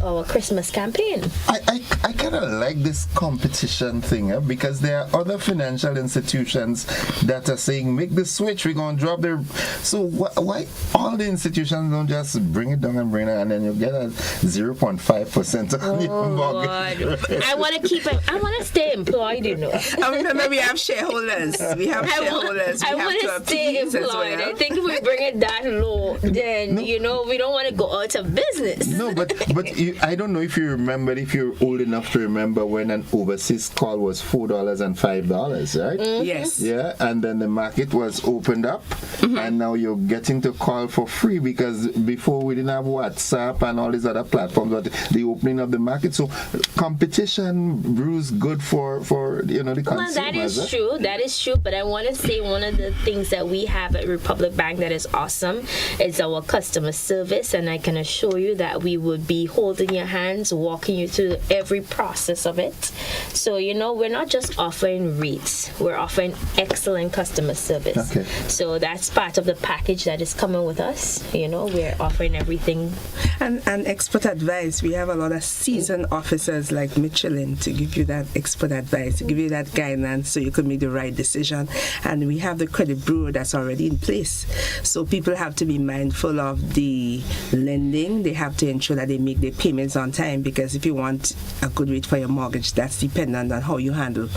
our Christmas campaign. I kind of like this competition thing because there are other financial institutions that are saying, make the switch, we're going to drop their... So why all the institutions don't just bring it down and then you get a 0.5% on your mortgage? I want to stay employed, And remember, we have shareholders. I want to stay employed. I think if we bring it that low, then, we don't want to go out of business. No, but I don't know if you remember, if you're old enough to remember when an overseas call was $4 and $5, right? Mm-hmm. Yes. Yeah, and then the market was opened up, and now you're getting to call for free because before we didn't have WhatsApp and all these other platforms, but the opening of the market. So competition brews good for the consumers. Well, that is true. That is true. But I want to say one of the things that we have at Republic Bank that is awesome is our customer service, and I can assure you that we would be holding your hands, walking you through every process of it. So, we're not just offering rates, we're offering excellent customer service. Okay. So that's part of the package that is coming with us. We're offering everything. And expert advice. We have a lot of seasoned officers like Michelin to give you that expert advice, to give you that guidance so you can make the right decision. And we have the credit bureau that's already in place. So people have to be mindful of the lending. They have to ensure that they make their payments on time, because if you want a good rate for your mortgage, that's dependent on how you handle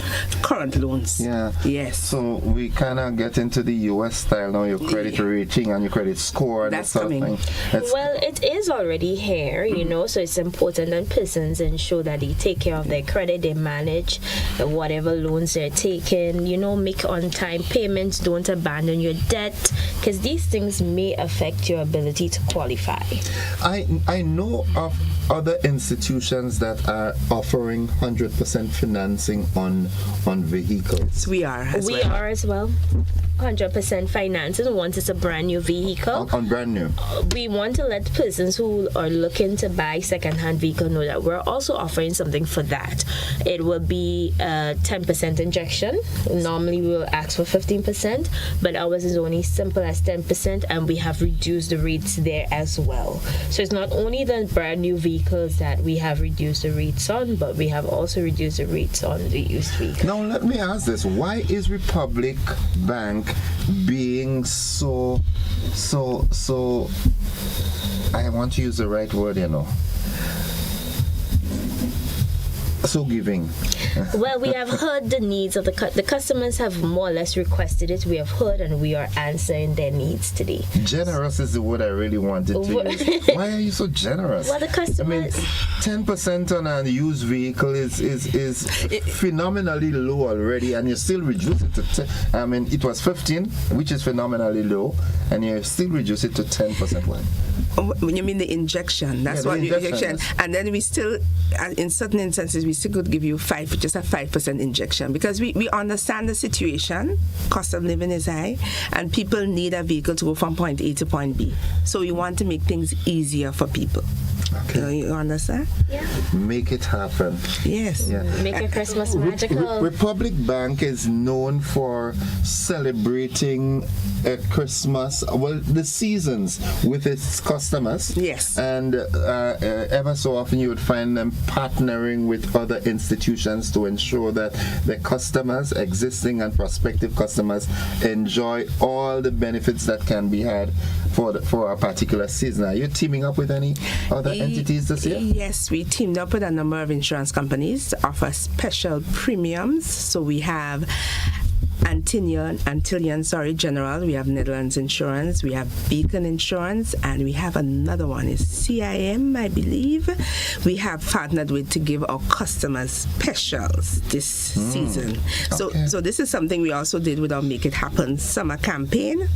current loans. Yeah. Yes. So we kind of get into the US style now, your credit rating and your credit score and that's that sort coming. of thing. Well, it is already here, so it's important that persons ensure that they take care of their credit, they manage whatever loans they're taking, make on-time payments, don't abandon your debt, because these things may affect your ability to qualify. I know of other institutions that are offering 100% financing on vehicles. We are as we well. are as well. 100% finances once it's a brand new vehicle. On brand new. We want to let persons who are looking to buy second-hand vehicle know that we're also offering something for that. It will be a 10% injection. Normally we will ask for 15%, but ours is only simple as 10%, and we have reduced the rates there as well. So it's not only the brand new vehicles that we have reduced the rates on, but we have also reduced the rates on the used vehicles. Now let me ask this: why is Republic Bank being so I want to use the right word, so giving? Well, we have heard the needs of the customers have more or less requested it. We have heard, and we are answering their needs today. Generous is the word I really wanted to use. Why are you so generous? Well, the customers... 10% on a used vehicle is phenomenally low already, and you still reduce it to it was 15, which is phenomenally low, and you still reduce it to 10%. Why? When you mean the injection, that's what the injection. And then we still, in certain instances, we still could give you just a 5% injection, because we understand the situation. Cost of living is high, and people need a vehicle to go from point A to point B. So we want to make things easier for people. Okay. You understand? Yeah. Make it happen. Yes. Yeah. Make your Christmas magical. Republic Bank is known for celebrating Christmas, the seasons with its customers. Yes. And ever so often you would find them partnering with other institutions to ensure that the customers, existing and prospective customers, enjoy all the benefits that can be had for a particular season. Are you teaming up with any other entities this year? Yes, we teamed up with a number of insurance companies to offer special premiums. So we have Antillian General, we have Netherlands Insurance, we have Beacon Insurance, and we have another one, is CIM, I believe. We have partnered with to give our customers specials this season. So this is something we also did with our Make It Happen summer campaign,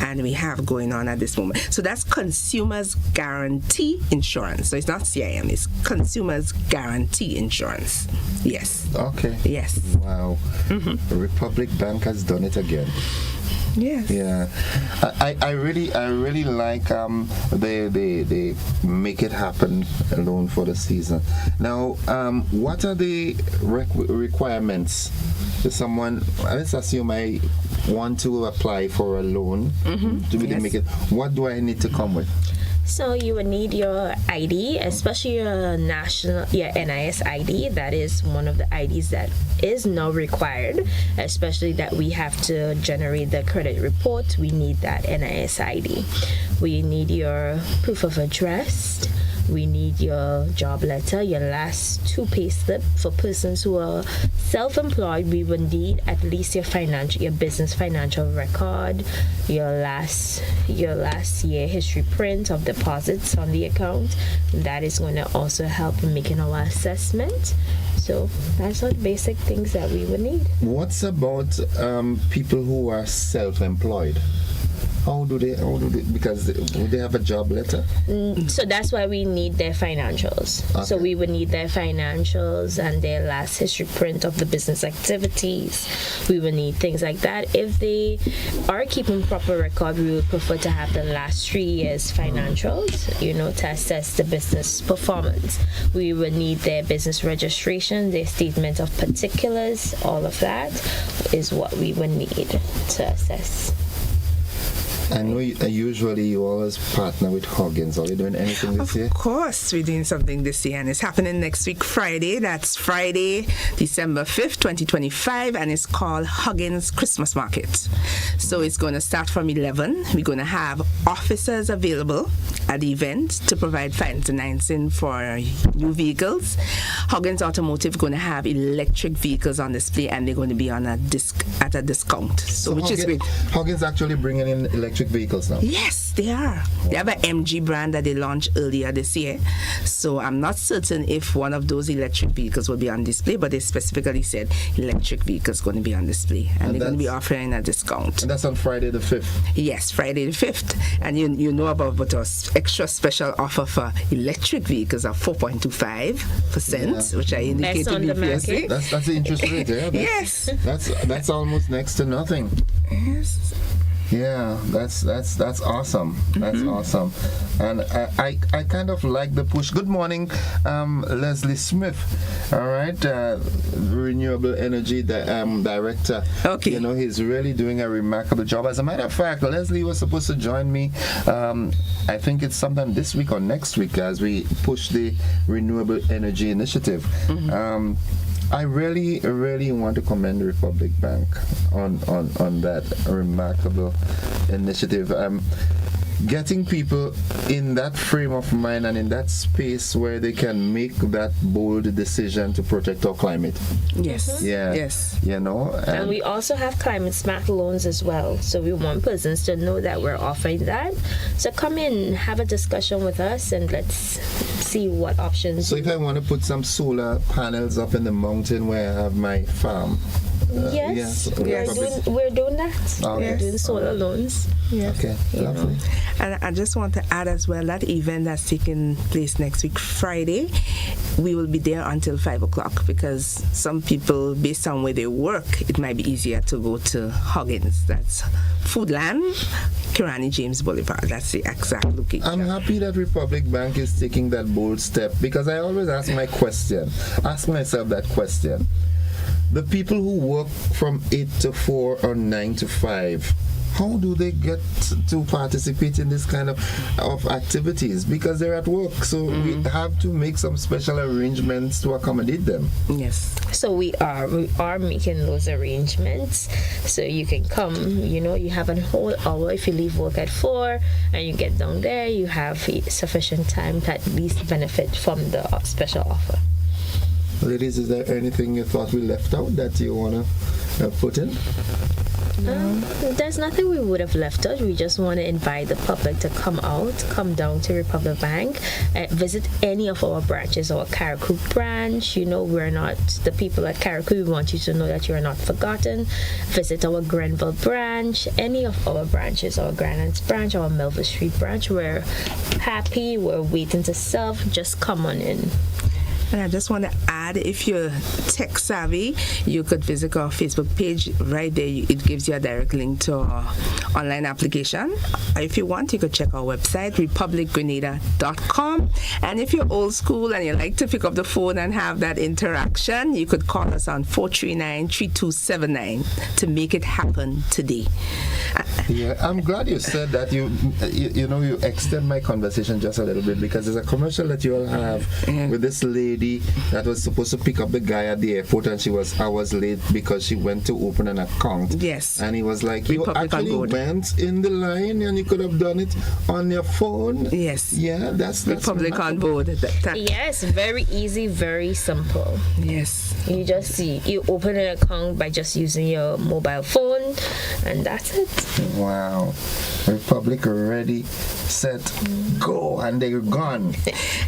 and we have going on at this moment. So that's Consumers Guarantee Insurance. So it's not CIM, it's Consumers Guarantee Insurance. Yes. Okay. Yes. Wow. Republic Bank has done it again. Yes. Yeah. I really like they Make It Happen loan for the season. Now, what are the requirements? If someone, let's assume I want to apply for a loan to really make it. What do I need to come with? So you would need your ID, especially your NIS ID. That is one of the IDs that is now required, especially that we have to generate the credit report. We need that NIS ID. We need your proof of address. We need your job letter, your last 2 pay slip. For persons who are self-employed, we will need at least your business financial record, your last year history print of deposits on the account. That is going to also help in making our assessment. So that's all the basic things that we would need. What's about people who are self-employed? How do they, because they have a job letter? So that's why we need their financials. Okay. So we would need their financials and their last history print of the business activities. We would need things like that. If they are keeping proper record, we would prefer to have the last 3 years financials, to assess the business performance. We would need their business registration, their statement of particulars, all of that is what we would need to assess. I know usually you always partner with Huggins. Are you doing anything this year? Of course, we're doing something this year, and it's happening next week, Friday. That's Friday, December 5th, 2025, and it's called Huggins Christmas Market. So it's going to start from 11. We're going to have officers available at the event to provide financing for new vehicles. Huggins Automotive is going to have electric vehicles on display, and they're going to be on at a discount. So which is great. Huggins actually bringing in electric vehicles now? Yes, they are. They have an MG brand that they launched earlier this year. So I'm not certain if one of those electric vehicles will be on display, but they specifically said electric vehicles going to be on display, and they're going to be offering a discount. And that's on Friday the 5th? Yes, Friday the 5th. And you know about our extra special offer for electric vehicles of 4.25%, which I indicated previously. That's the interest rate, yeah? Yes. That's almost next to nothing. Yes. Yeah, that's awesome. That's awesome. And I kind of like the push. Good morning, Leslie Smith. All right, renewable energy director. Okay. He's really doing a remarkable job. As a matter of fact, Leslie was supposed to join me. I think it's sometime this week or next week as we push the renewable energy initiative. I really, really want to commend the Republic Bank on that remarkable initiative. Getting people in that frame of mind and in that space where they can make that bold decision to protect our climate. Yes. Yeah. Yes. And we also have climate smart loans as well. So we want persons to know that we're offering that. So come in, have a discussion with us, and let's see what options. So if I want to put some solar panels up in the mountain where I have my farm. Yes, we're doing that. Okay. We're doing solar loans. Yes. Okay, lovely. And I just want to add as well, that event that's taking place next week, Friday, we will be there until 5 o'clock, because some people, based on where they work, it might be easier to go to Huggins. That's Foodland, Kirani James Boulevard. That's the exact location. I'm happy that Republic Bank is taking that bold step, because I always ask myself that question. The people who work from 8 to 4 or 9 to 5, how do they get to participate in this kind of activities? Because they're at work, so we have to make some special arrangements to accommodate them. Yes. So we are making those arrangements, so you can come. You have a whole hour if you leave work at 4 and you get down there. You have sufficient time to at least benefit from the special offer. Ladies, is there anything you thought we left out that you want to put in? There's nothing we would have left out. We just want to invite the public to come down to Republic Bank, visit any of our branches, our Carriacou branch. You know, we're not the people at Carriacou. We want you to know that you are not forgotten. Visit our Grenville branch, any of our branches, our Granite branch, our Melville Street branch. We're happy. We're waiting to serve. Just come on in. And I just want to add, if you're tech savvy, you could visit our Facebook page. Right there, it gives you a direct link to our online application. If you want, you could check our website, republicgrenada.com. And if you're old school and you like to pick up the phone and have that interaction, you could call us on 439-3279 to make it happen today. Yeah, I'm glad you said that. You extend my conversation just a little bit, because there's a commercial that you all have with this lady that was supposed to pick up the guy at the airport, and she was hours late because she went to open an account. Yes. And he was like, you actually went in the line and you could have done it on your phone. Yes. Yeah, that's Republic on board. Yes, very easy, very simple. Yes. You open an account by just using your mobile phone, and that's it. Wow. Republic ready, set, go, and they're gone.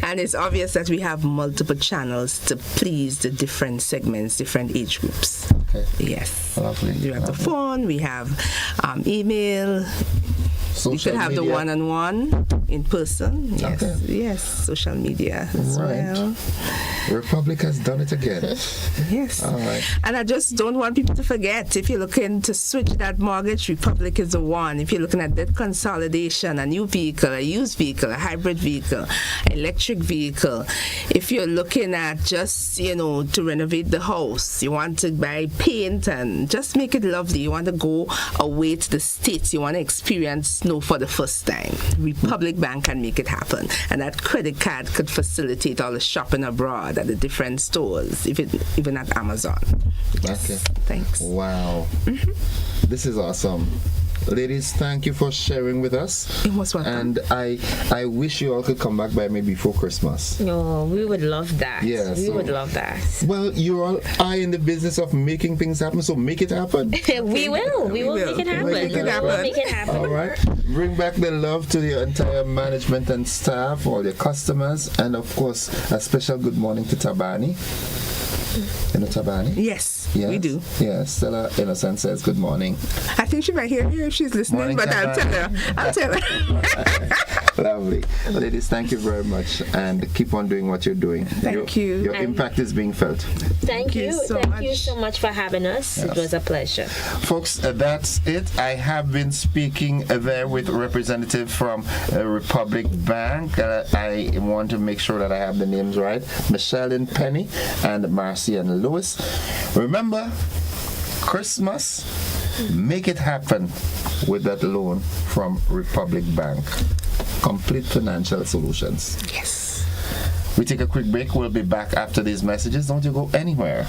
And it's obvious that we have multiple channels to please the different segments, different age groups. Okay. Yes. Lovely. We have the phone, we have email. Social we could have media. the one-on-one in person. Yes. Okay. Yes. Social media as well. Republic has done it again. Yes. All right. And I just don't want people to forget, if you're looking to switch that mortgage, Republic is the one. If you're looking at debt consolidation, a new vehicle, a used vehicle, a hybrid vehicle, electric vehicle, if you're looking at just, to renovate the house, you want to buy paint and just make it lovely, you want to go away to the States, you want to experience snow for the first time, Republic Bank can make it happen. And that credit card could facilitate all the shopping abroad at the different stores, even at Amazon. Yes. Okay. Thanks. Wow. This is awesome. Ladies, thank you for sharing with us. You're most welcome. And I wish you all could come back by me before Christmas. Oh, we would love that. Yeah, we would love that. Well, you all are in the business of making things happen, so make it happen. We will. We will make it happen. We will make it happen. All right. Bring back the love to the entire management and staff, all your customers, and of course, a special good morning to Tabani. You know Tabani? Yes, we do. Yes, Stella Innocent says good morning. I think she might hear you if she's listening, Morning, but I'll tell her. Lovely. Ladies, thank you very much, and keep on doing what you're doing. Thank you. Your impact is being felt. Thank you so much for having us. Yes. It was a pleasure. Folks, that's it. I have been speaking there with a representative from Republic Bank. I want to make sure that I have the names right. Michelle and Penny and Marcy and Lewis. Remember, Christmas, make it happen with that loan from Republic Bank. Complete financial solutions. Yes. We take a quick break. We'll be back after these messages. Don't you go anywhere.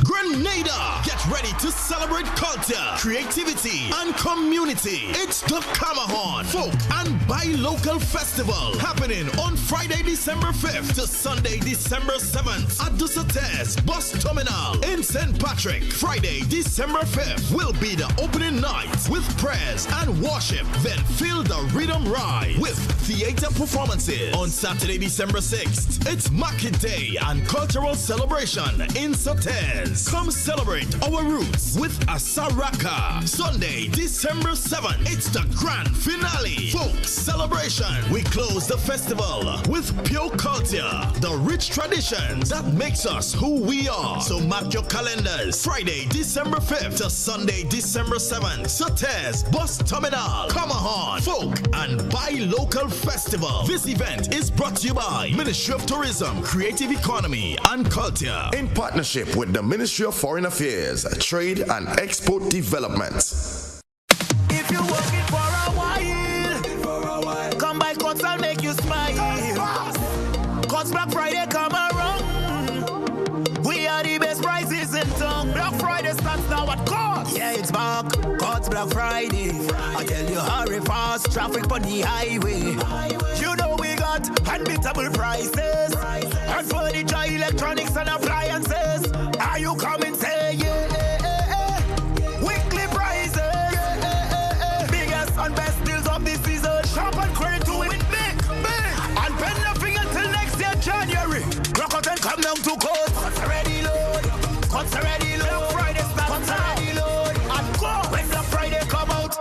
Grenada! Get ready to celebrate culture, creativity, and community. It's the Kamahon Folk and Buy Local Festival happening on Friday, December 5th to Sunday, December 7th at the Sates Bus Terminal in St. Patrick. Friday, December 5th will be the opening night with prayers and worship. Then feel the rhythm ride with theater performances. On Saturday, December 6th, it's Market Day and cultural celebration in Sates. Come celebrate our roots with Asaraka. Sunday, December 7th, it's the grand finale. Folk celebration. We close the festival with pure culture, the rich traditions that makes us who we are. So mark your calendars. Friday, December 5th to Sunday, December 7th. Sates Bus Terminal, Kamahon Folk and Buy Local Festival. This event is brought to you by Ministry of Tourism, Creative Economy and Culture in partnership with the Ministry of Foreign Affairs. Affairs, Trade and Export Development. If you're working for a while, come by Courts, I'll make you smile. Courts Black Friday come around. We are the best prices in town. Black Friday starts now at Courts. Yeah, it's back. Courts Black Friday. I tell you, hurry fast. Traffic on the highway. You know we got unbeatable prices. And furniture, electronics, and appliances. Are you coming? Say yeah. Weekly prices. Biggest and best deals of this season. Shop and credit to it big. And pay nothing until next year, January. Rock out and come down to Courts. Courts already load. Courts already load. Black Friday starts. Courts already load. And go when Black Friday come out.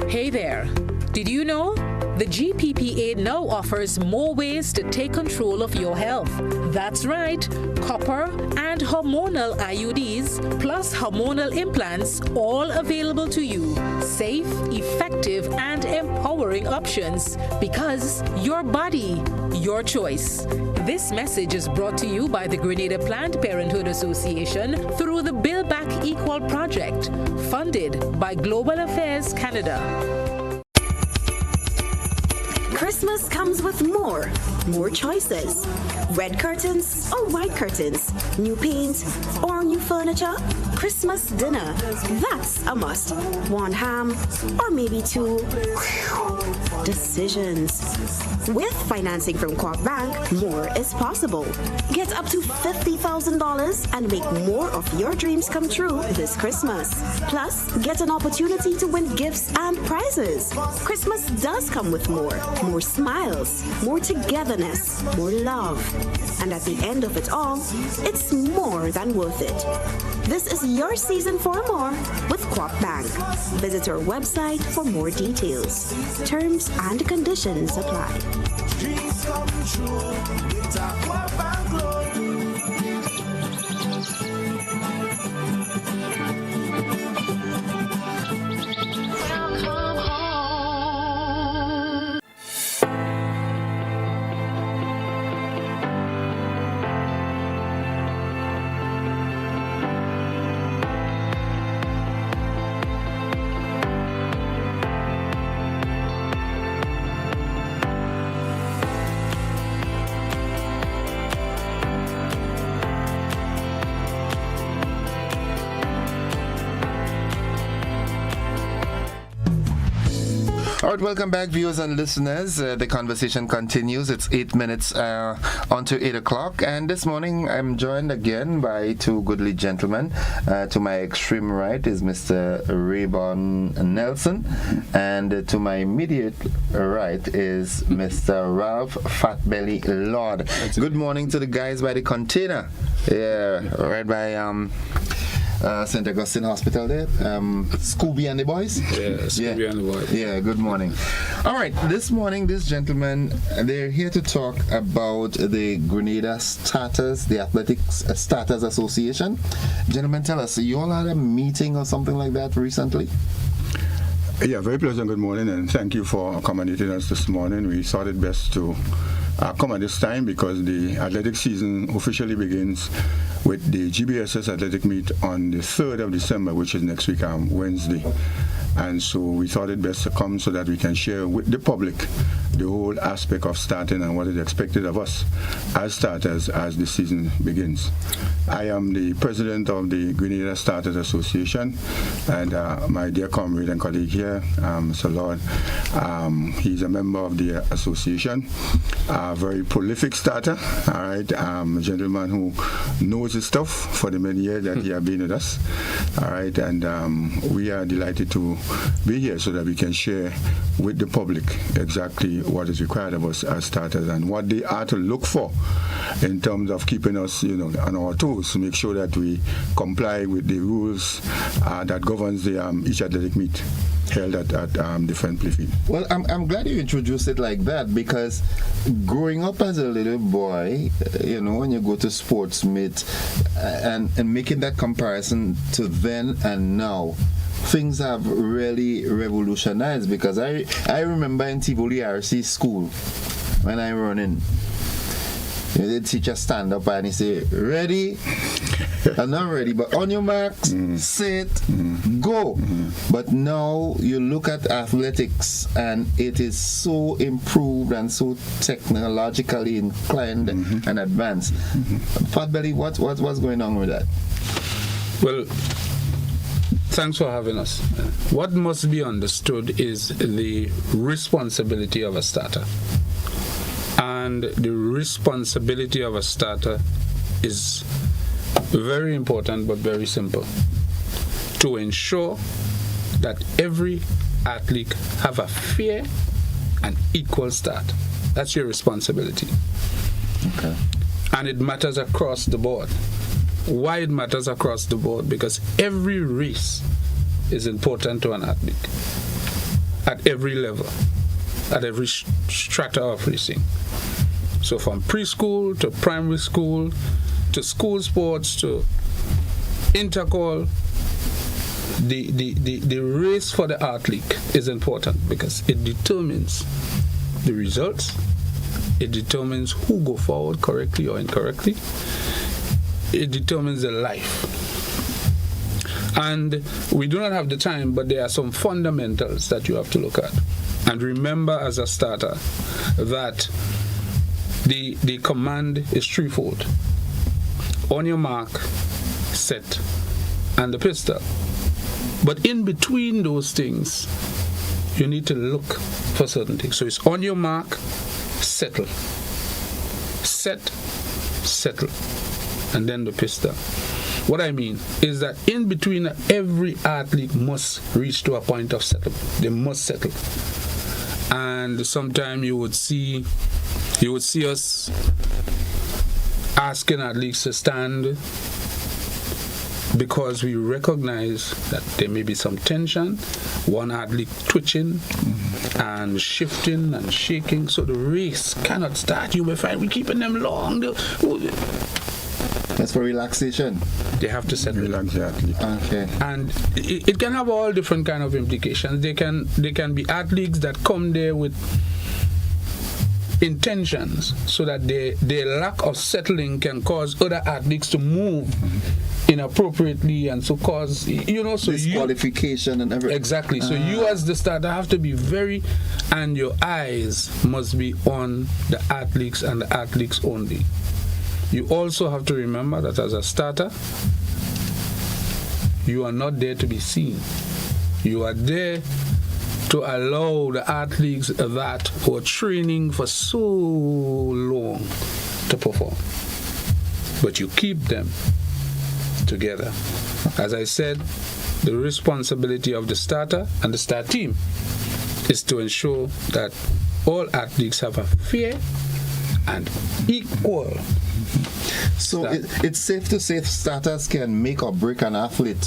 Hey there. Did you know? The GPPA now offers more ways to take control of your health. That's right, copper and hormonal IUDs plus hormonal implants, all available to you. Safe, effective, and empowering options because your body, your choice. This message is brought to you by the Grenada Planned Parenthood Association through the Build Back Equal project, funded by Global Affairs Canada. Christmas comes with more choices. Red curtains or white curtains, new paint or new furniture. Christmas dinner, that's a must. One ham or maybe two. Decisions. With financing from Co-op Bank, more is possible. Get up to $50,000 and make more of your dreams come true this Christmas. Plus, get an opportunity to win gifts and prizes. Christmas does come with more smiles, more togetherness, more love. And at the end of it all, it's more than worth it. This is your season for more with Co-op Bank. Visit our website for more details. Terms and conditions apply. Dreams come true with a Co-op Bank loan. All right, welcome back, viewers and listeners. The conversation continues. It's 8 minutes onto 8 o'clock, and this morning I'm joined again by two goodly gentlemen. To my extreme right is Mr. Raybon Nelson, and to my immediate right is Mr. Ralph Fatbelly Lord. Good morning to the guys by the container. Yeah, right by St. Augustine Hospital there. Scooby and the boys? Yeah, Scooby and the boys. Yeah, good morning. All right, this morning, these gentlemen, they're here to talk about the Grenada Starters, the Athletics Starters Association. Gentlemen, tell us, you all had a meeting or something like that recently? Yeah, very pleasant good morning, and thank you for accommodating us this morning. We thought it best to come at this time because the athletic season officially begins with the GBSS athletic meet on the 3rd of December, which is next week, Wednesday. And so we thought it best to come so that we can share with the public the whole aspect of starting and what is expected of us as starters as the season begins. I am the president of the Grenada Starters Association, and my dear comrade and colleague here, Mr. Lord, he's a member of the association, a very prolific starter, all right, a gentleman who knows his stuff for the many years that he has been with us, all right, and we are delighted to be here so that we can share with the public exactly what is required of us as starters and what they are to look for in terms of keeping us, on our toes to make sure that we comply with the rules that governs the each athletic meet held at different playfield. Well, I'm glad you introduced it like that, because growing up as a little boy, when you go to sports meet and making that comparison to then and now, things have really revolutionized, because I remember in Tivoli RC school when I run in, the teacher stand up and he say, ready? I'm not ready, but on your marks, sit, go. But now you look at athletics and it is so improved and so technologically inclined and advanced. Fatbelly, what's going on with that? Well, thanks for having us. What must be understood is the responsibility of a starter. And the responsibility of a starter is very important but very simple. To ensure that every athlete have a fair and equal start. That's your responsibility. Okay. And it matters across the board. Why it matters across the board? Because every race is important to an athlete at every level, at every strata of racing. So from preschool to primary school to school sports to intercall, the race for the athlete is important because it determines the results, it determines who go forward correctly or incorrectly, it determines the life. And we do not have the time, but there are some fundamentals that you have to look at. And remember as a starter that the command is threefold. On your mark, set, and the pistol. But in between those things, you need to look for certain things. So it's on your mark, settle. Set, settle. And then the pistol. What I mean is that in between, every athlete must reach to a point of settlement. They must settle. And sometimes you would see us asking athletes to stand because we recognize that there may be some tension, one athlete twitching and shifting and shaking, so the race cannot start. You may find we're keeping them long. That's for relaxation. They have to settle. Relax the athlete. Okay. And it can have all different kind of implications. They can be athletes that come there with intentions, so that their lack of settling can cause other athletes to move inappropriately, and so cause so disqualification and everything. Exactly. So you as the starter have to be and your eyes must be on the athletes and the athletes only. You also have to remember that as a starter, you are not there to be seen. You are there to allow the athletes that who are training for so long to perform. But you keep them together. As I said, the responsibility of the starter and the start team is to ensure that all athletes have a fair and equal. So it's safe to say starters can make or break an athlete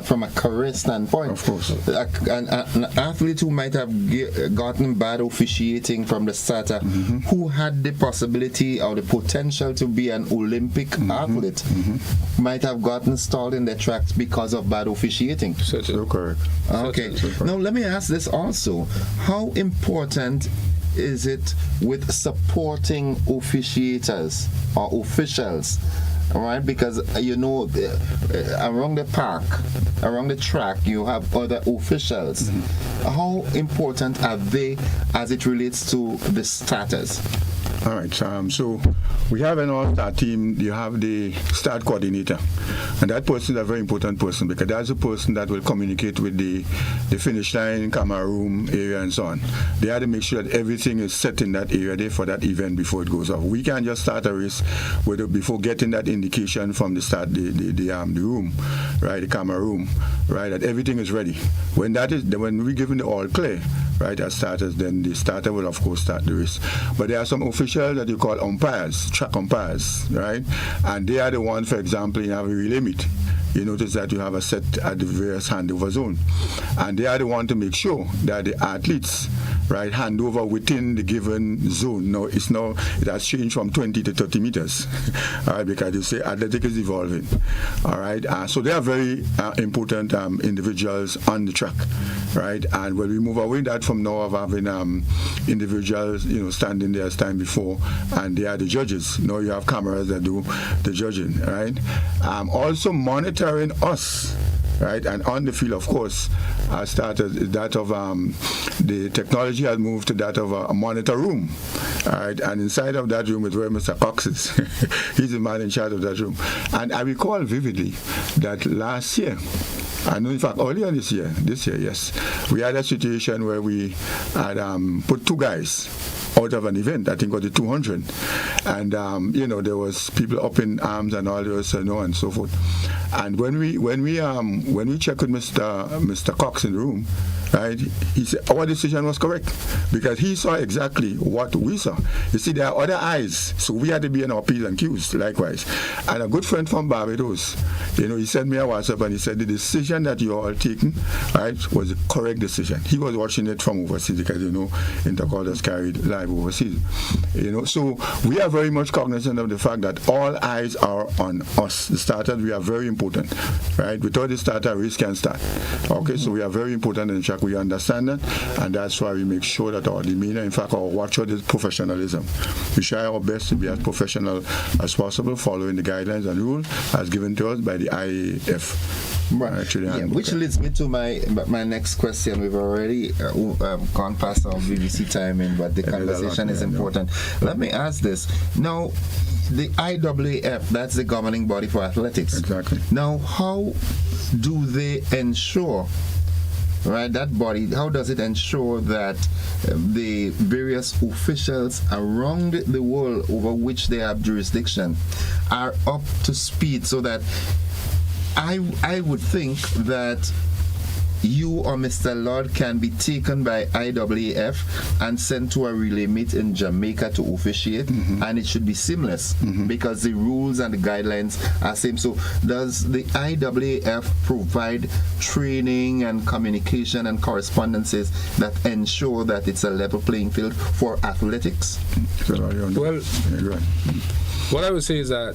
from a career standpoint. Of course. An athlete who might have gotten bad officiating from the starter, who had the possibility or the potential to be an Olympic athlete, might have gotten stalled in their tracks because of bad officiating. So correct. Okay. Now let me ask this also. How important is it with supporting officiators or officials All right, because around the park, around the track, you have other officials. How important are they as it relates to the starters? All right, so we have an all-star team. You have the start coordinator, and that person is a very important person because that's the person that will communicate with the finish line, camera room area, and so on. They have to make sure that everything is set in that area there for that event before it goes off. We can't just start a race before getting that indication from the start, the room, right, the camera room, right, that everything is ready. When we give them the all clear, right, as starters, then the starter will of course start the race. But there are some officials that you call umpires, track umpires, right? And they are the ones, for example, you have a relay meet. You notice that you have a set at the various handover zone. And they are the one to make sure that the athletes, right, hand over within the given zone. No, it has changed from 20 to 30 meters, all right, because you say athletics is evolving, all right. So they are very important individuals on the track, right. And when we move away that from now of having individuals, standing there as time before, and they are the judges. Now you have cameras that do the judging, right. Also monitoring us. Right, and on the field, of course, started that of the technology has moved to that of a monitor room, right, and inside of that room is where Mr. Cox is. He's the man in charge of that room. And I recall vividly that last year, I know in fact earlier this year, yes, we had a situation where we had put two guys out of an event, I think it was the 200, and there was people up in arms and all this and so forth. And when we checked with Mr. Cox in the room, right, he said our decision was correct because he saw exactly what we saw. You see, there are other eyes, so we had to be in our P's and Q's likewise. And a good friend from Barbados, he sent me a WhatsApp and he said the decision that you all taken, right, was the correct decision. He was watching it from overseas because Intercol is carried live overseas. So we are very much cognizant of the fact that all eyes are on us. The starters, we are very important, right? Without the starter, race can't start. Okay, so we are very important in the track. We understand that, and that's why we make sure that our demeanor, in fact, our watchword is professionalism. We try our best to be as professional as possible, following the guidelines and rules as given to us by the IAF. Which leads me to my next question. We've already gone past our BBC timing, but the conversation is important. Let me ask this. Now, the IAAF, that's the governing body for athletics. Exactly. Now, how do they ensure, right, that body, how does it ensure that the various officials around the world over which they have jurisdiction are up to speed so that I would think that you or Mr. Lord can be taken by IAAF and sent to a relay meet in Jamaica to officiate, and it should be seamless because the rules and the guidelines are same. So does the IAAF provide training and communication and correspondences that ensure that it's a level playing field for athletics? Well, what I would say is that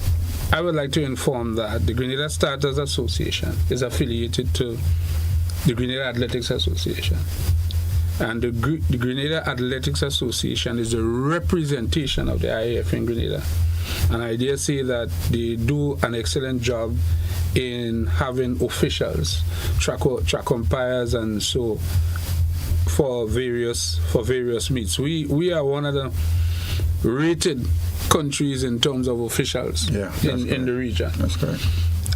I would like to inform that the Grenada Starters Association is affiliated to the Grenada Athletics Association. And the Grenada Athletics Association is a representation of the IAF in Grenada. And I dare say that they do an excellent job in having officials, track umpires, and so for various meets. We are one of the rated countries in terms of officials in the region. That's correct.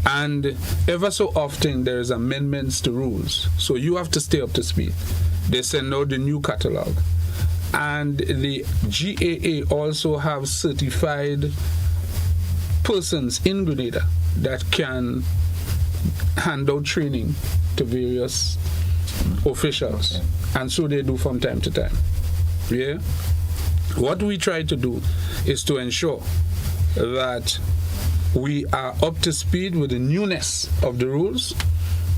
And ever so often there's amendments to rules, so you have to stay up to speed. They send out the new catalog, and the GAA also have certified persons in Grenada that can hand out training to various officials, and so they do from time to time. Yeah. What we try to do is to ensure that we are up to speed with the newness of the rules,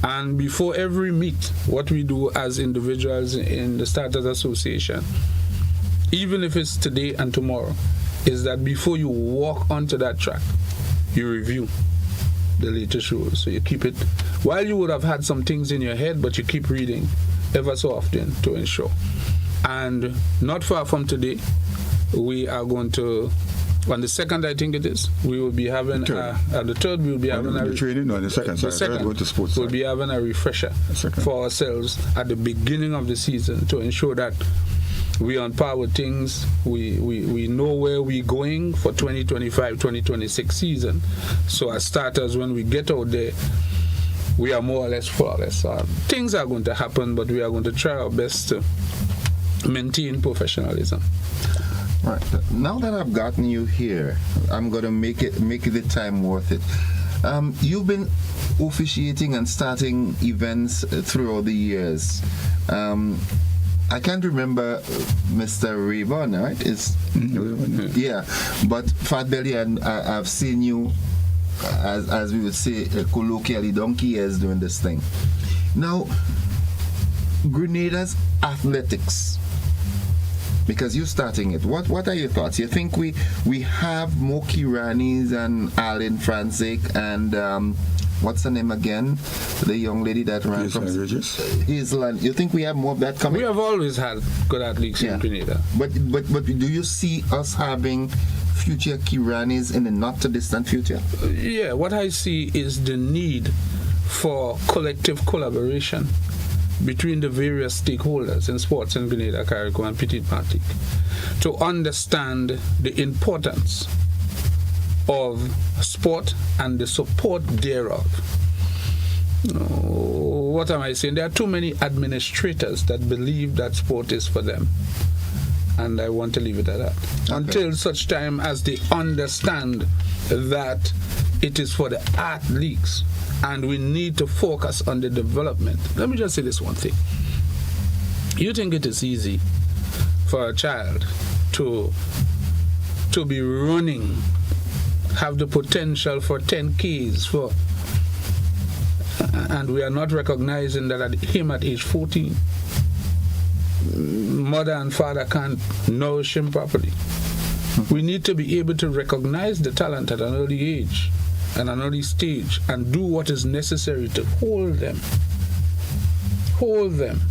and before every meet, what we do as individuals in the Starters Association, even if it's today and tomorrow, is that before you walk onto that track, you review the latest rules. So you keep it, while you would have had some things in your head, but you keep reading ever so often to ensure. And not far from today, we are going to On the 2nd, I think it is, we will be having the 3rd we will be having the training. No, the 2nd. The 2nd go to sports. We'll be having a refresher for ourselves at the beginning of the season to ensure that we on par with things. We know where we're going for 2025-2026 season. So as starters, when we get out there, we are more or less flawless. Things are going to happen, but we are going to try our best to maintain professionalism. Right. Now that I've gotten you here, I'm going to make the time worth it. You've been officiating and starting events throughout the years. I can't remember Mr. Rayburn, right? Yeah, but Fat Belly, and I've seen you, as we would say colloquially, donkey years doing this thing. Now, Grenada's athletics, because you're starting it. What are your thoughts? You think we have more Kiranis and Alan Franzik and what's her name again? The young lady that ran from Hazelland. You think we have more of that coming? We have always had good athletes in Grenada. But do you see us having future Kiranis in the not too distant future? Yeah, what I see is the need for collective collaboration between the various stakeholders in sports in Grenada, Carriacou and Petite Martinique to understand the importance of sport and the support thereof. What am I saying? There are too many administrators that believe that sport is for them, and I want to leave it at that. Okay. Until such time as they understand that it is for the athletes and we need to focus on the development. Let me just say this one thing. You think it is easy for a child to be running, have the potential for 10Ks, and we are not recognizing that him at age 14, mother and father can't nourish him properly. We need to be able to recognize the talent at an early age and an early stage and do what is necessary to hold them. Hold them.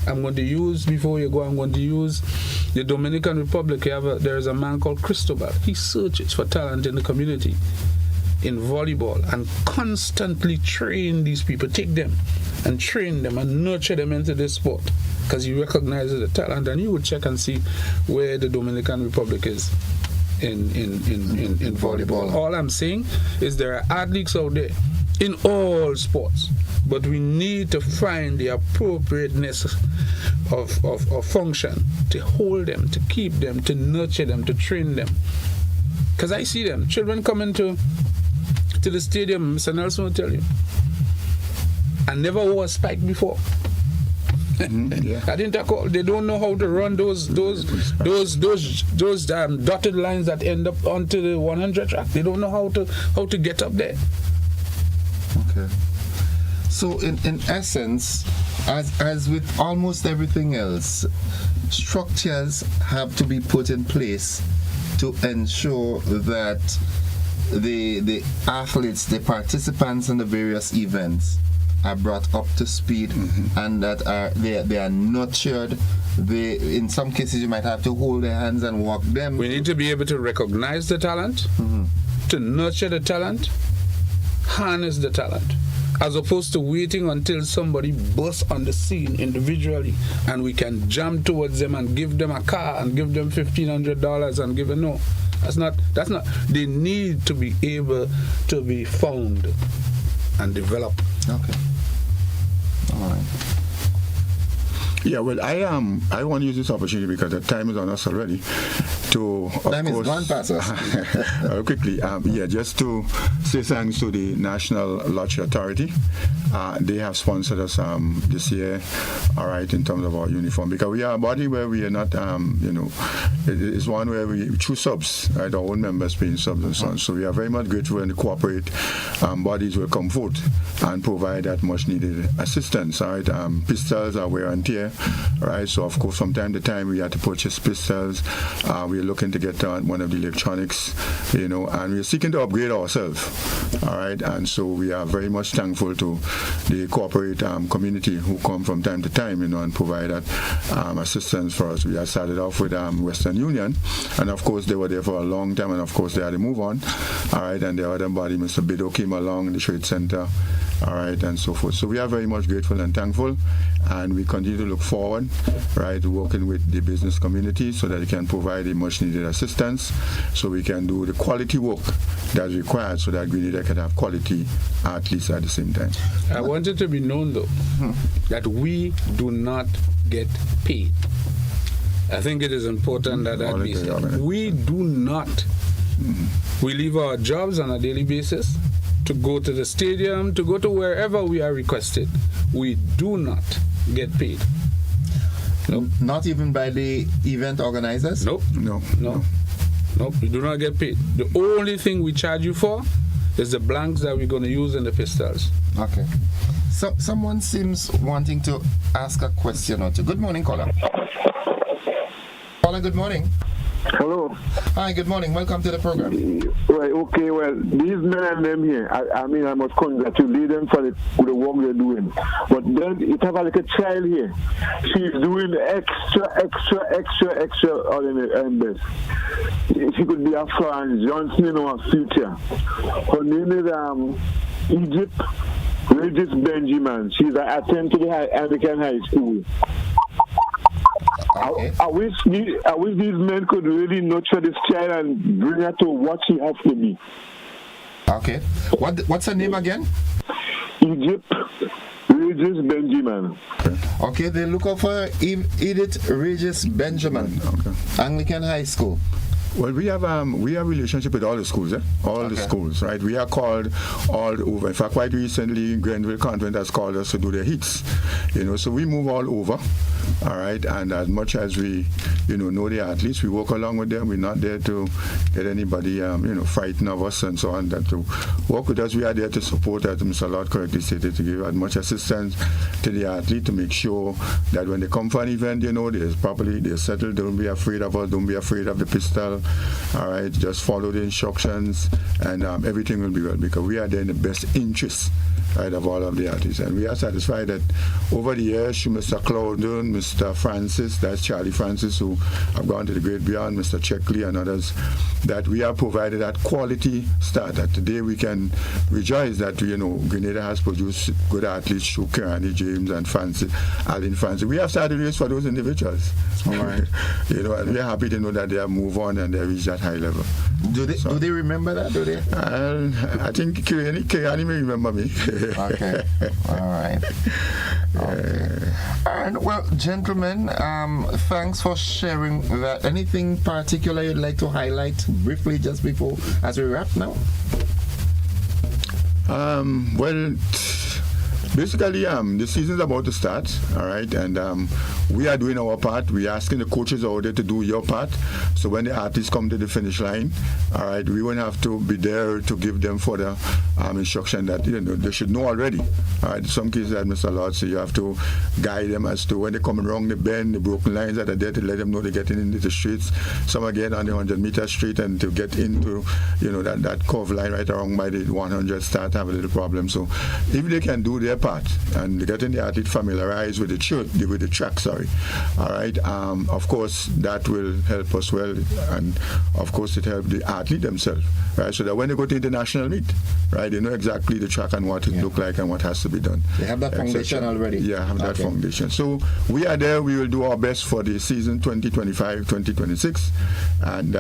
I'm going to use, before you go, I'm going to use the Dominican Republic. There is a man called Cristobal. He searches for talent in the community in volleyball and constantly train these people, take them and train them and nurture them into this sport because he recognizes the talent, and you would check and see where the Dominican Republic is in volleyball. All I'm saying is there are athletes out there in all sports, but we need to find the appropriateness of function to hold them, to keep them, to nurture them, to train them. Because I see them, children coming to the stadium, Mr. Nelson will tell you, I never wore a spike before. I didn't talk. They don't know how to run those dotted lines that end up onto the 100 track. They don't know how to get up there. Okay. So in essence, as with almost everything else, structures have to be put in place to ensure that the athletes, the participants in the various events are brought up to speed, and that they are nurtured. In some cases, you might have to hold their hands and walk them. We need to be able to recognize the talent, to nurture the talent, harness the talent, as opposed to waiting until somebody bursts on the scene individually and we can jump towards them and give them a car and give them $1,500 and give them no. That's not. They need to be able to be found and developed. Okay. All right. Yeah, well, I want to use this opportunity because the time is on us already. Time is gone past us. Quickly, just to say thanks to the National Lottery Authority. They have sponsored us this year, all right, in terms of our uniform, because we are a body where we are not, it's one where we through subs, right, our own members paying subs and so on. So we are very much grateful and cooperate. Bodies will come forth and provide that much needed assistance, all right. Pistols are wear and tear, right. So of course, from time to time we have to purchase pistols. We we're looking to get one of the electronics, and we're seeking to upgrade ourselves. All right, and so we are very much thankful to the corporate community who come from time to time, and provide that assistance for us. We have started off with Western Union, and of course they were there for a long time, and of course they had to move on. All right, and the other body, Mr. Bido, came along, the Trade Center, all right, and so forth. So we are very much grateful and thankful, and we continue to look forward, right, working with the business community so that it can provide a much needed assistance, so we can do the quality work that's required so that Grenada can have quality athletes at the same time. I want it to be known, though, that we do not get paid. I think it is important that be said. We do not. We leave our jobs on a daily basis to go to the stadium, to go to wherever we are requested. We do not get paid. Nope. Not even by the event organizers? Nope. No. Nope, we do not get paid. The only thing we charge you for is the blanks that we're going to use in the pistols. Okay. So someone seems wanting to ask a question or two. Good morning, caller. Caller, good morning. Hello. Hi, good morning. Welcome to the program. Right, okay, well, these men and them here, I mean, I must congratulate them for the work they're doing. But then you have like a child here. She's doing extraordinary best. She could be a Florence Johnson in our future. Her name is Egypt Regis Benjamin. She's attending to the Anglican High School. Okay. I wish these men could really nurture this child and bring her to what she has to be. Okay. What's her name again? Egypt Regis Benjamin. Okay, they look out for Edith Regis Benjamin, Anglican High School. Well, we have relationship with all the schools, all the schools, right? We are called all over. In fact, quite recently, Grenville Convent has called us to do their hits, so we move all over, all right? And as much as we, know the athletes, we work along with them. We're not there to get anybody, frightened of us and so on. That to work with us, we are there to support, as Mr. Lord correctly stated, to give as much assistance to the athlete to make sure that when they come for an event, they're settled. Don't be afraid of us. Don't be afraid of the pistol. All right, just follow the instructions, and everything will be well, because we are there in the best interest, right, of all of the artists. And we are satisfied that over the years, Mr. Claudon, Mr. Francis, that's Charlie Francis, who have gone to the great beyond, Mr. Checkley and others, that we have provided that quality start. That today we can rejoice that, Grenada has produced good athletes through Kirani James and Francis, Alvin Francis. We have started race for those individuals. All right. And we are happy to know that they have moved on and they reach that high level. Do they remember that? Do they? I think Kirani may remember me. Okay. All right. Okay. And well, gentlemen, thanks for sharing that. Anything particular you'd like to highlight briefly just before as we wrap now? Well, basically, the season's about to start, all right, and we are doing our part. We're asking the coaches out there to do your part. So when the artists come to the finish line, all right, we won't have to be there to give them further instruction that they should know already. All right, in some cases, as Mr. Lord said, you have to guide them as to when they come wrong the bend, the broken lines that are there, to let them know they're getting into the streets. Some are getting on the 100-meter street, and to get into that curve line right around by the 100 start have a little problem. So if they can do their part and getting the athlete familiarized with the track, all right, of course that will help us well, and of course it helps the athlete themselves, right, so that when they go to international meet, right, they know exactly the track and what it look like and what has to be done. They have that foundation already. Yeah, have that foundation. So we are there. We will do our best for the season 2025-2026, and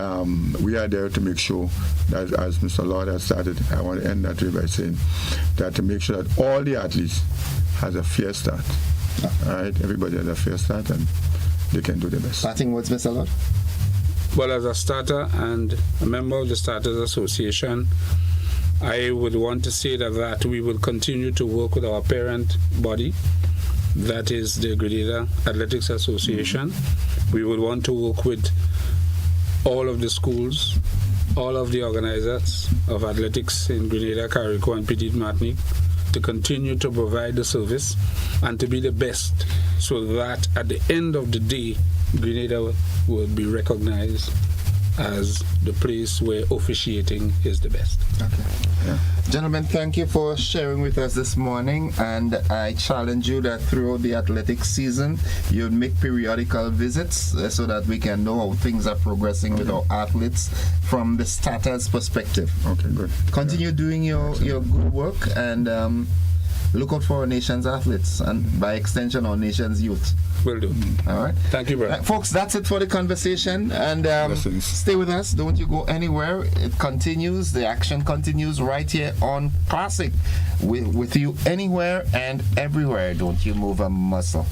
we are there to make sure that, as Mr. Lord has started, I want to end that way by saying that, to make sure that all the athletes has a fair start. All right, everybody has a fair start, and they can do the best. Parting words, Mr. Lord? Well, as a starter and a member of the Starters Association, I would want to say that we will continue to work with our parent body, that is the Grenada Athletics Association. We would want to work with all of the schools, all of the organizers of athletics in Grenada, Carriacou, and Petite Martinique, to continue to provide the service and to be the best, so that at the end of the day, Grenada will be recognized as the place where officiating is the best. Okay. Yeah. Gentlemen, thank you for sharing with us this morning, and I challenge you that throughout the athletic season you'll make periodical visits so that we can know how things are progressing with our athletes from the starters perspective. Okay, good. Continue doing your good work, and look out for our nation's athletes, and by extension our nation's youth. Will do. All right. Thank you, brother. Folks, that's it for the conversation, and stay with us. Don't you go anywhere. It continues. The action continues right here on Classic with you anywhere and everywhere. Don't you move a muscle.